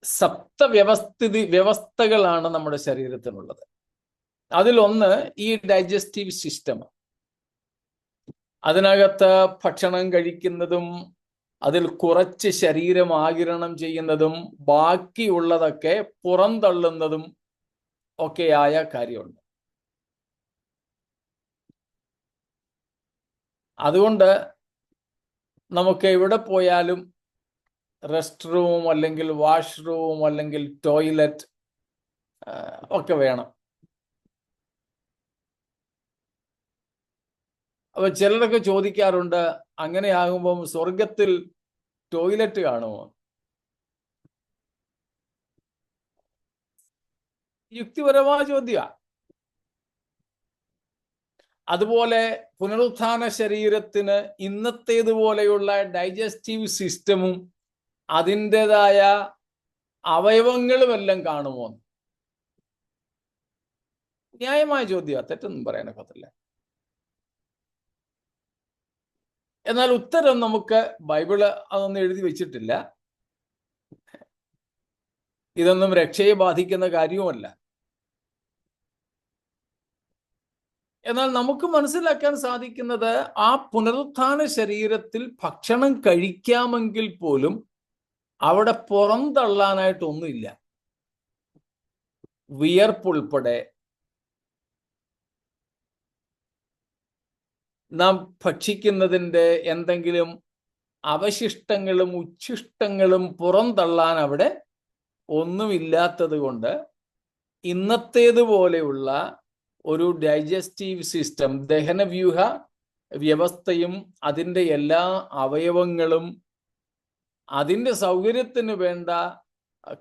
7 വ്യവസ്ഥകളാണ് നമ്മുടെ ശരീരത്തിനുള്ളത്. അതിലൊന്ന് ഈ ഡൈജസ്റ്റീവ് സിസ്റ്റം. അതിനകത്ത് ഭക്ഷണം കഴിക്കുന്നതും അതിൽ കുറച്ച് ശരീരം ആഗിരണം ചെയ്യുന്നതും ബാക്കിയുള്ളതൊക്കെ പുറന്തള്ളുന്നതും ഒക്കെയായ കാര്യമുണ്ട്. അതുകൊണ്ട് നമുക്ക് എവിടെ പോയാലും റെസ്റ്റ് റൂം അല്ലെങ്കിൽ വാഷ്റൂം അല്ലെങ്കിൽ ടോയ്ലറ്റ് ഒക്കെ വേണം. അപ്പൊ ചിലരൊക്കെ ചോദിക്കാറുണ്ട്, അങ്ങനെയാകുമ്പം സ്വർഗത്തിൽ ടോയ്ലറ്റ് കാണുമോ? യുക്തിപരമായ ചോദ്യമാണ്. അതുപോലെ പുനരുത്ഥാന ശരീരത്തിന് ഇന്നത്തേതുപോലെയുള്ള ഡൈജസ്റ്റീവ് സിസ്റ്റമും അതിൻ്റെതായ അവയവങ്ങളുമെല്ലാം കാണുമോ? ന്യായമായ ചോദ്യമാണ്, തെറ്റൊന്നും പറയാനൊക്കത്തില്ല. എന്നാൽ ഉത്തരം നമുക്ക് ബൈബിള് അതൊന്നും എഴുതി വെച്ചിട്ടില്ല. ഇതൊന്നും രക്ഷയെ ബാധിക്കുന്ന കാര്യവുമല്ല. എന്നാൽ നമുക്ക് മനസ്സിലാക്കാൻ സാധിക്കുന്നത്, ആ പുനരുത്ഥാന ശരീരത്തിൽ ഭക്ഷണം കഴിക്കാമെങ്കിൽ പോലും അവിടെ പുറന്തള്ളാനായിട്ടൊന്നുമില്ല. വിയർപ്പുൾപ്പെടെ നാം ഭക്ഷിക്കുന്നതിൻ്റെ എന്തെങ്കിലും അവശിഷ്ടങ്ങളും ഉച്ഛിഷ്ടങ്ങളും പുറന്തള്ളാൻ അവിടെ ഒന്നുമില്ലാത്തത് കൊണ്ട് ഇന്നത്തേതുപോലെയുള്ള ഒരു ഡൈജസ്റ്റീവ് സിസ്റ്റം, ദഹനവ്യൂഹ വ്യവസ്ഥയും അതിൻ്റെ എല്ലാ അവയവങ്ങളും അതിൻ്റെ സൗകര്യത്തിന് വേണ്ട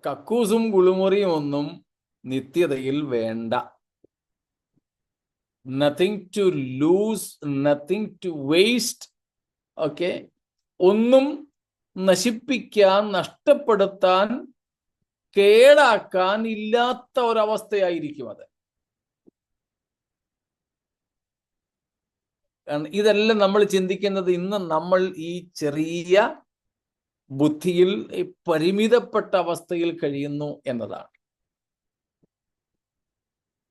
കക്കൂസും കുളിമുറിയും ഒന്നും നിത്യതയിൽ വേണ്ട. Nothing to lose, nothing to waste. Okay, ഒന്നും നശിപ്പിക്കാൻ, നഷ്ടപ്പെടുത്താൻ, കേടാക്കാൻ ഇല്ലാത്ത ഒരവസ്ഥയായിരിക്കും അത്. ഇതെല്ലാം നമ്മൾ ചിന്തിക്കുന്നത് ഇന്ന് നമ്മൾ ഈ ചെറിയ ബുദ്ധിയിൽ ഈ പരിമിതപ്പെട്ട അവസ്ഥയിൽ കഴിയുന്നു എന്നതാണ്.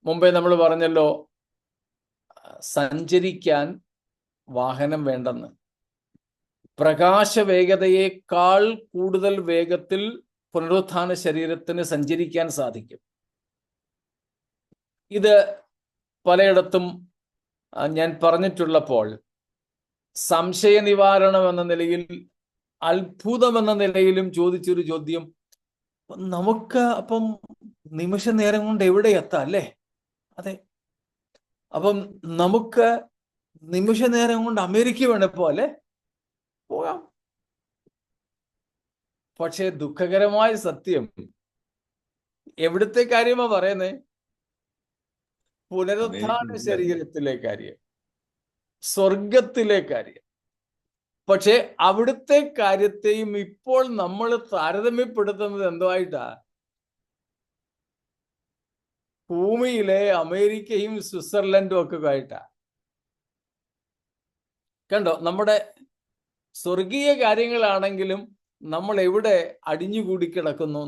മുമ്പേ നമ്മൾ പറഞ്ഞല്ലോ, സഞ്ചരിക്കാൻ വാഹനം വേണ്ടെന്ന്. പ്രകാശ വേഗതയേക്കാൾ കൂടുതൽ വേഗത്തിൽ പുനരുത്ഥാന ശരീരത്തിന് സഞ്ചരിക്കാൻ സാധിക്കും. ഇത് പലയിടത്തും ഞാൻ പറഞ്ഞിട്ടുള്ളപ്പോൾ സംശയ നിവാരണം എന്ന നിലയിൽ, അത്ഭുതം എന്ന നിലയിലും ചോദിച്ചൊരു ചോദ്യം, നമുക്ക് അപ്പം നിമിഷ നേരം കൊണ്ട് എവിടെ എത്താം അല്ലേ? അതെ, അപ്പം നമുക്ക് നിമിഷ നേരം കൊണ്ട് അമേരിക്ക വേണപ്പോ അല്ലേ പോകാം. പക്ഷേ ദുഃഖകരമായ സത്യം, എവിടുത്തെ കാര്യമാ പറയുന്നേ? പുനരുത്ഥാന ശരീരത്തിലെ കാര്യം, സ്വർഗത്തിലെ കാര്യം. പക്ഷെ അവിടുത്തെ കാര്യത്തെയും ഇപ്പോൾ നമ്മൾ താരതമ്യപ്പെടുത്തുന്നത് എന്തുമായിട്ടാ? ഭൂമിയിലെ അമേരിക്കയും സ്വിറ്റ്സർലൻഡും ഒക്കെ ആയിട്ടാ. കണ്ടോ, നമ്മുടെ സ്വർഗീയ കാര്യങ്ങളാണെങ്കിലും നമ്മൾ എവിടെ അടിഞ്ഞുകൂടി കിടക്കുന്നു.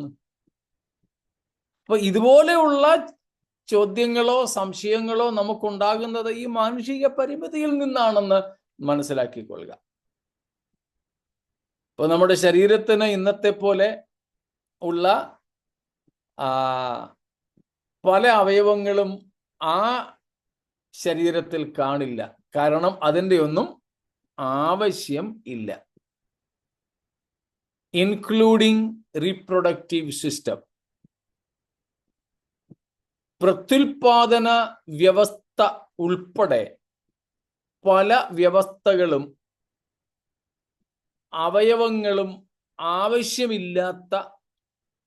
അപ്പൊ ഇതുപോലെയുള്ള ചോദ്യങ്ങളോ സംശയങ്ങളോ നമുക്കുണ്ടാകുന്നത് ഈ മാനുഷിക പരിമിതിയിൽ നിന്നാണെന്ന് മനസ്സിലാക്കിക്കൊള്ളുക. ഇപ്പൊ നമ്മുടെ ശരീരത്തിന് ഇന്നത്തെ പോലെ ഉള്ള പല അവയവങ്ങളും ആ ശരീരത്തിൽ കാണില്ല. കാരണം അതിൻ്റെ ഒന്നും ആവശ്യം ഇല്ല, ഇൻക്ലൂഡിങ് റീപ്രൊഡക്റ്റീവ് സിസ്റ്റം. പ്രത്യുൽപാദന വ്യവസ്ഥ ഉൾപ്പെടെ പല വ്യവസ്ഥകളും അവയവങ്ങളും ആവശ്യമില്ലാത്ത,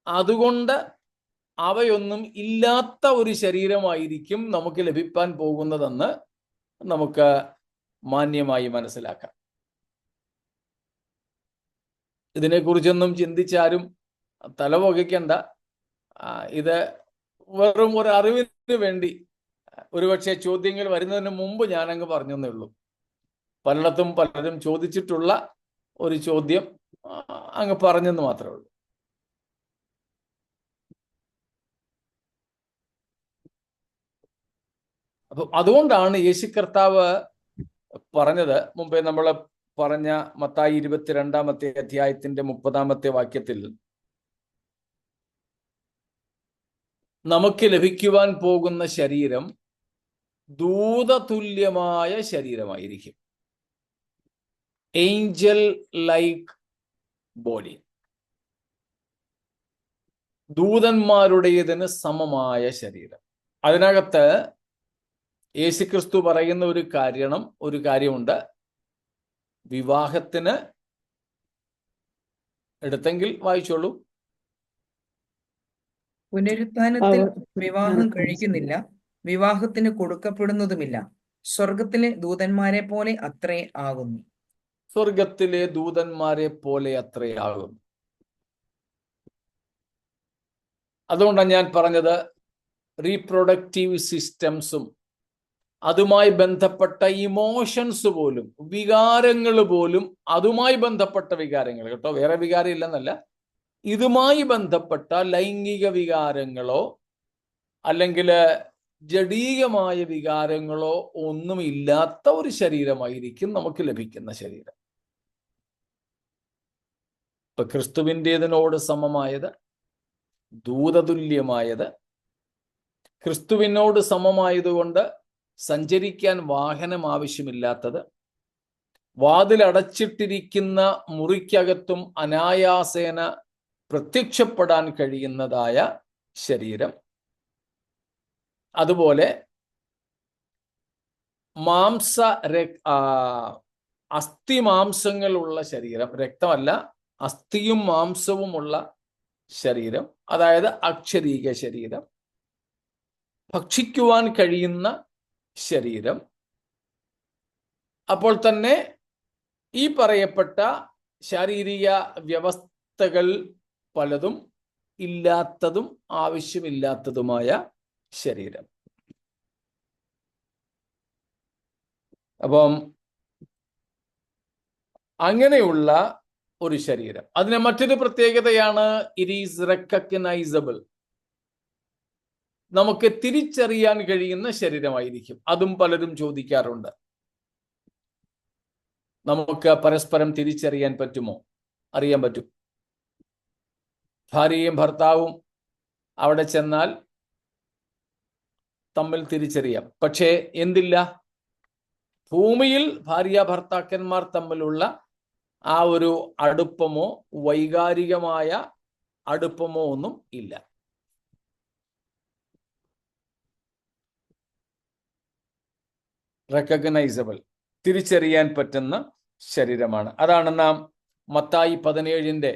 അതുകൊണ്ട് അവയൊന്നും ഇല്ലാത്ത ഒരു ശരീരമായിരിക്കും നമുക്ക് ലഭിക്കാൻ പോകുന്നതെന്ന് നമുക്ക് മാന്യമായി മനസ്സിലാക്കാം. ഇതിനെക്കുറിച്ചൊന്നും ചിന്തിച്ചാരും തലപുകയ്ക്കണ്ട. ഇത് വെറും ഒരു അറിവിന് വേണ്ടി, ഒരുപക്ഷെ ചോദ്യങ്ങൾ വരുന്നതിന് മുമ്പ് ഞാനങ്ങ് പറഞ്ഞേ ഉള്ളൂ. പലയിടത്തും പലരും ചോദിച്ചിട്ടുള്ള ഒരു ചോദ്യം അങ്ങ് പറഞ്ഞെന്ന് മാത്രമേ ഉള്ളൂ. അപ്പൊ അതുകൊണ്ടാണ് യേശു കർത്താവ് പറഞ്ഞത്, മുമ്പേ നമ്മൾ പറഞ്ഞ മത്തായി 22-ാമത്തെ അധ്യായത്തിന്റെ 30-ാമത്തെ വാക്യത്തിൽ, നമുക്ക് ലഭിക്കുവാൻ പോകുന്ന ശരീരം ദൂതതുല്യമായ ശരീരമായിരിക്കും. ഏഞ്ചൽ ലൈക്ക് ബോഡി, ദൂതന്മാരുടേതിന് സമമായ ശരീരം. അതിനകത്ത് യേശുക്രിസ്തു പറയുന്ന ഒരു കാര്യമുണ്ട്. വിവാഹത്തിന്, എടുത്തെങ്കിൽ വായിച്ചോളൂ. പുനരുത്ഥാനത്തിൽ വിവാഹം കഴിക്കുന്നില്ല, വിവാഹത്തിന് കൊടുക്കപ്പെടുന്നതുമില്ല, സ്വർഗത്തിലെ ദൂതന്മാരെ പോലെ അത്രേ ആകുന്നു. സ്വർഗത്തിലെ ദൂതന്മാരെ പോലെ അത്രേ ആകുന്നു. അതുകൊണ്ടാണ് ഞാൻ പറഞ്ഞത്, റീപ്രൊഡക്റ്റീവ് സിസ്റ്റംസും അതുമായി ബന്ധപ്പെട്ട ഇമോഷൻസ് പോലും, വികാരങ്ങൾ പോലും, അതുമായി ബന്ധപ്പെട്ട വികാരങ്ങൾ കേട്ടോ, വേറെ വികാരം ഇല്ലെന്നല്ല, ഇതുമായി ബന്ധപ്പെട്ട ലൈംഗിക വികാരങ്ങളോ അല്ലെങ്കിൽ ജഡീകമായ വികാരങ്ങളോ ഒന്നുമില്ലാത്ത ഒരു ശരീരമായിരിക്കും നമുക്ക് ലഭിക്കുന്ന ശരീരം. ഇപ്പൊ ക്രിസ്തുവിൻ്റെതിനോട് സമമായത്, ദൂതതുല്യമായത്, ക്രിസ്തുവിനോട് സമമായതുകൊണ്ട് സഞ്ചരിക്കാൻ വാഹനം ആവശ്യമില്ലാത്തത്, വാതിലടച്ചിട്ടിരിക്കുന്ന മുറിക്കകത്തും അനായാസേന പ്രത്യക്ഷപ്പെടാൻ കഴിയുന്നതായ ശരീരം, അതുപോലെ അസ്ഥി മാംസങ്ങളുള്ള ശരീരം, രക്തമല്ല അസ്ഥിയും മാംസവുമുള്ള ശരീരം, അതായത് അക്ഷരീക ശരീരം, ഭക്ഷിക്കുവാൻ കഴിയുന്ന ശരീരം. അപ്പോൾ തന്നെ ഈ പറയപ്പെട്ട ശാരീരിക വ്യവസ്ഥകൾ പലതും ഇല്ലാത്തതും ആവശ്യമില്ലാത്തതുമായ ശരീരം. അപ്പം അങ്ങനെയുള്ള ഒരു ശരീരം. അതിന് മറ്റൊരു പ്രത്യേകതയാണ്, ഇറ്റ് ഈസ് റെക്കഗ്നൈസബിൾ. നമുക്ക് തിരിച്ചറിയാൻ കഴിയുന്ന ശരീരമായിരിക്കും. അതും പലരും ചോദിക്കാറുണ്ട്. നമുക്ക് പരസ്പരം തിരിച്ചറിയാൻ പറ്റുമോ? അറിയാൻ പറ്റും. ഭാര്യയും ഭർത്താവും അവിടെ ചെന്നാൽ തമ്മിൽ തിരിച്ചറിയാം. പക്ഷേ എന്തില്ല? ഭൂമിയിൽ ഭാര്യ ഭർത്താക്കന്മാർ തമ്മിലുള്ള ആ ഒരു അടുപ്പമോ വൈകാരികമായ അടുപ്പമോ ഒന്നും ഇല്ല. റെക്കഗ്നൈസബിൾ, തിരിച്ചറിയാൻ പറ്റുന്ന ശരീരമാണ്. അതാണ് നാം മത്തായി 17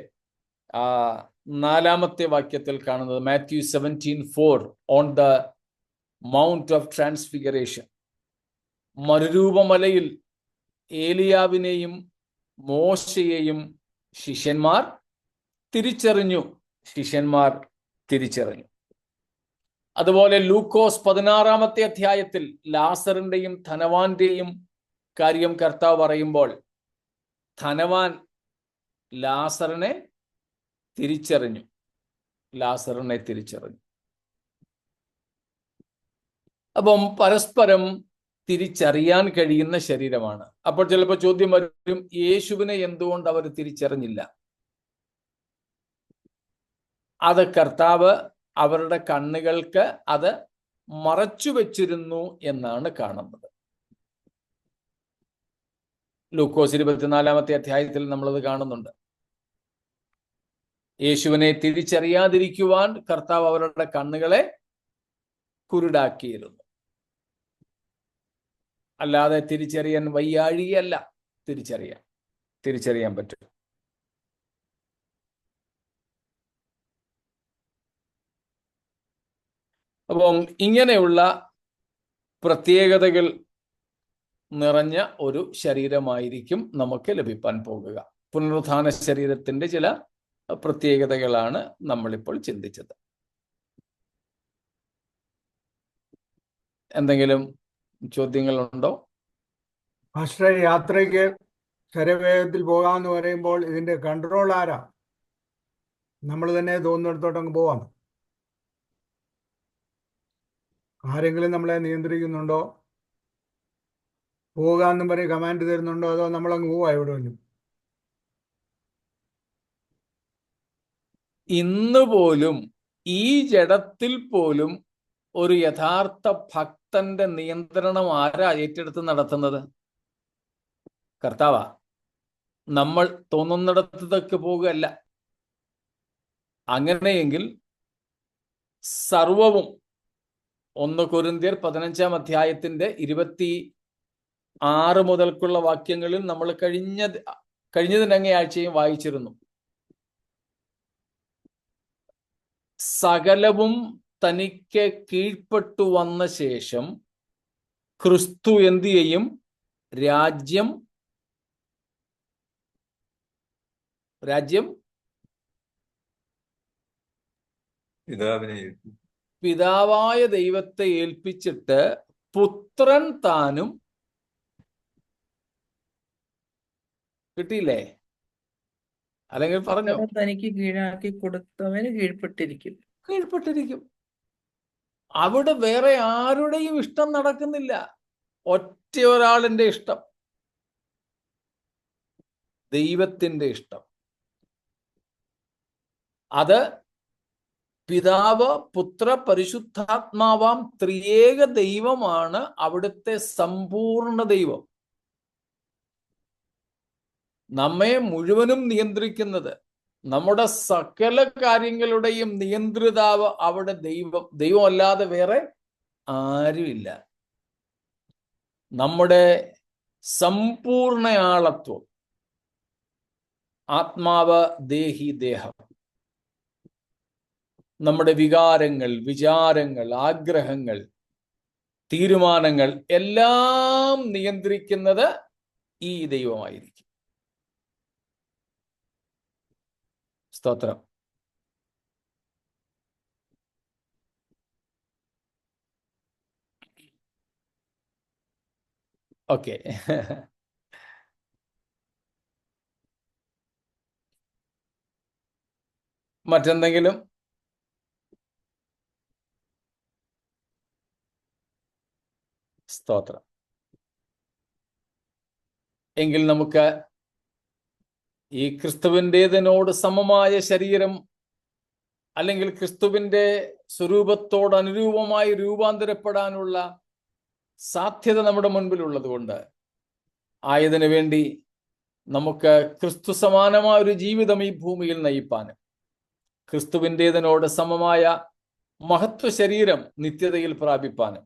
4 വാക്യത്തിൽ കാണുന്നത്. Matthew 17:4, on the mount of transfiguration. മരുരൂപമലയിൽ ഏലിയാവിനെയും മോശയെയും ശിഷ്യന്മാർ തിരിച്ചറിഞ്ഞു. അതുപോലെ ലൂക്കോസ് 16 അധ്യായത്തിൽ ലാസറിന്റെയും ധനവാന്റെയും കാര്യം കർത്താവ് പറയുമ്പോൾ ധനവാൻ ലാസറിനെ തിരിച്ചറിഞ്ഞു. അപ്പം പരസ്പരം തിരിച്ചറിയാൻ കഴിയുന്ന ശരീരമാണ്. അപ്പോൾ ചിലപ്പോൾ ചോദ്യം വരും, യേശുവിനെ എന്തുകൊണ്ട് അവർ തിരിച്ചറിഞ്ഞില്ല? അത് കർത്താവ് അവരുടെ കണ്ണുകൾക്ക് അത് മറച്ചു വെച്ചിരുന്നു എന്നാണ് കാണുന്നത്. ലൂക്കോസ് 24 അധ്യായത്തിൽ നമ്മളത് കാണുന്നുണ്ട്. യേശുവിനെ തിരിച്ചറിയാതിരിക്കുവാൻ കർത്താവ് അവരുടെ കണ്ണുകളെ കുരുടാക്കിയിരുന്നു. അല്ലാതെ തിരിച്ചറിയാൻ വയ്യാഴികയല്ല, തിരിച്ചറിയാൻ പറ്റും. അപ്പം ഇങ്ങനെയുള്ള പ്രത്യേകതകൾ നിറഞ്ഞ ഒരു ശരീരമായിരിക്കും നമുക്ക് ലഭിക്കാൻ പോകുക. പുനരുത്ഥാന ശരീരത്തിന്റെ ചില പ്രത്യേകതകളാണ് നമ്മളിപ്പോൾ ചിന്തിച്ചത്. എന്തെങ്കിലും ചോദ്യങ്ങളുണ്ടോ? മാസ്റ്ററെ, യാത്രയ്ക്ക് ശരവേഗത്തിൽ പോകാമെന്ന് പറയുമ്പോൾ ഇതിന്റെ കൺട്രോൾ ആരാ? നമ്മൾ തന്നെ തോന്നുന്നിടത്തോട്ടങ്ങ് പോവാം? ആരെങ്കിലും നമ്മളെ നിയന്ത്രിക്കുന്നുണ്ടോ? പോകാമെന്നും പറയും കമാൻഡ് തരുന്നുണ്ടോ? അതോ നമ്മളങ്ങ് പോവാ എവിടെയെങ്കിലും? ഇന്ന് പോലും ഈ ജഡത്തിൽ പോലും ഒരു യഥാർത്ഥ ഭക്തന്റെ നിയന്ത്രണം ആരാ ഏറ്റെടുത്ത് നടത്തുന്നത്? കർത്താവാ. നമ്മൾ തോന്നുന്നിടത്തേക്ക് പോകുകയല്ല. അങ്ങനെയെങ്കിൽ സർവവും 1 കൊരിന്ത്യർ 15 അധ്യായത്തിന്റെ 26 മുതൽക്കുള്ള വാക്യങ്ങളിൽ നമ്മൾ കഴിഞ്ഞതിനങ്ങേ ആഴ്ചയും വായിച്ചിരുന്നു. സകലവും തനിക്ക് കീഴ്പ്പെട്ടു വന്ന ശേഷം ക്രിസ്തു എന്ത് ചെയ്യും? രാജ്യം പിതാവായ ദൈവത്തെ ഏൽപ്പിച്ചിട്ട് പുത്രൻ താനും, കിട്ടിയില്ലേ? അല്ലെങ്കിൽ പറഞ്ഞോ, തനിക്ക് കീഴാക്കി കൊടുത്തവന് കീഴ്പ്പെട്ടിരിക്കും. അവിടെ വേറെ ആരുടെയും ഇഷ്ടം നടക്കുന്നില്ല. ഒറ്റ ഒരാളിന്റെ ഇഷ്ടം, ദൈവത്തിന്റെ ഇഷ്ടം. അത് പിതാവ്, പുത്ര, പരിശുദ്ധാത്മാവാം ത്രിയേക ദൈവമാണ് അവിടുത്തെ സമ്പൂർണ്ണ ദൈവം. നമ്മെ മുഴുവനും നിയന്ത്രിക്കുന്നത്, നമ്മുടെ സകല കാര്യങ്ങളുടെയും നിയന്ത്രിതാവ് അവിടെ ദൈവമല്ലാതെ വേറെ ആരുമില്ല. നമ്മുടെ സമ്പൂർണ്ണ ആളത്വം, ആത്മാവ്, ദേഹി, ദേഹം, നമ്മുടെ വികാരങ്ങൾ, വിചാരങ്ങൾ, ആഗ്രഹങ്ങൾ, തീരുമാനങ്ങൾ എല്ലാം നിയന്ത്രിക്കുന്നത് ഈ ദൈവമായിരിക്കും. സ്തോത്രം. ഓക്കെ. മറ്റെന്തെങ്കിലും? സ്തോത്രം. എങ്കിൽ നമുക്ക് ഈ ക്രിസ്തുവിൻ്റെതിനോട് സമമായ ശരീരം അല്ലെങ്കിൽ ക്രിസ്തുവിൻ്റെ സ്വരൂപത്തോട് അനുരൂപമായി രൂപാന്തരപ്പെടാനുള്ള സാധ്യത നമ്മുടെ മുൻപിലുള്ളത് കൊണ്ട് ആയതിനു വേണ്ടി നമുക്ക് ക്രിസ്തു സമാനമായ ഒരു ജീവിതം ഈ ഭൂമിയിൽ നയിപ്പാനും ക്രിസ്തുവിൻ്റെതിനോട് സമമായ മഹത്വ ശരീരം നിത്യതയിൽ പ്രാപിപ്പാനും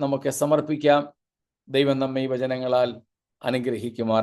നമുക്ക് സമർപ്പിക്കാം. ദൈവം നമ്മെ ഈ വചനങ്ങളാൽ അനുഗ്രഹിക്കുമാറാകട്ടെ.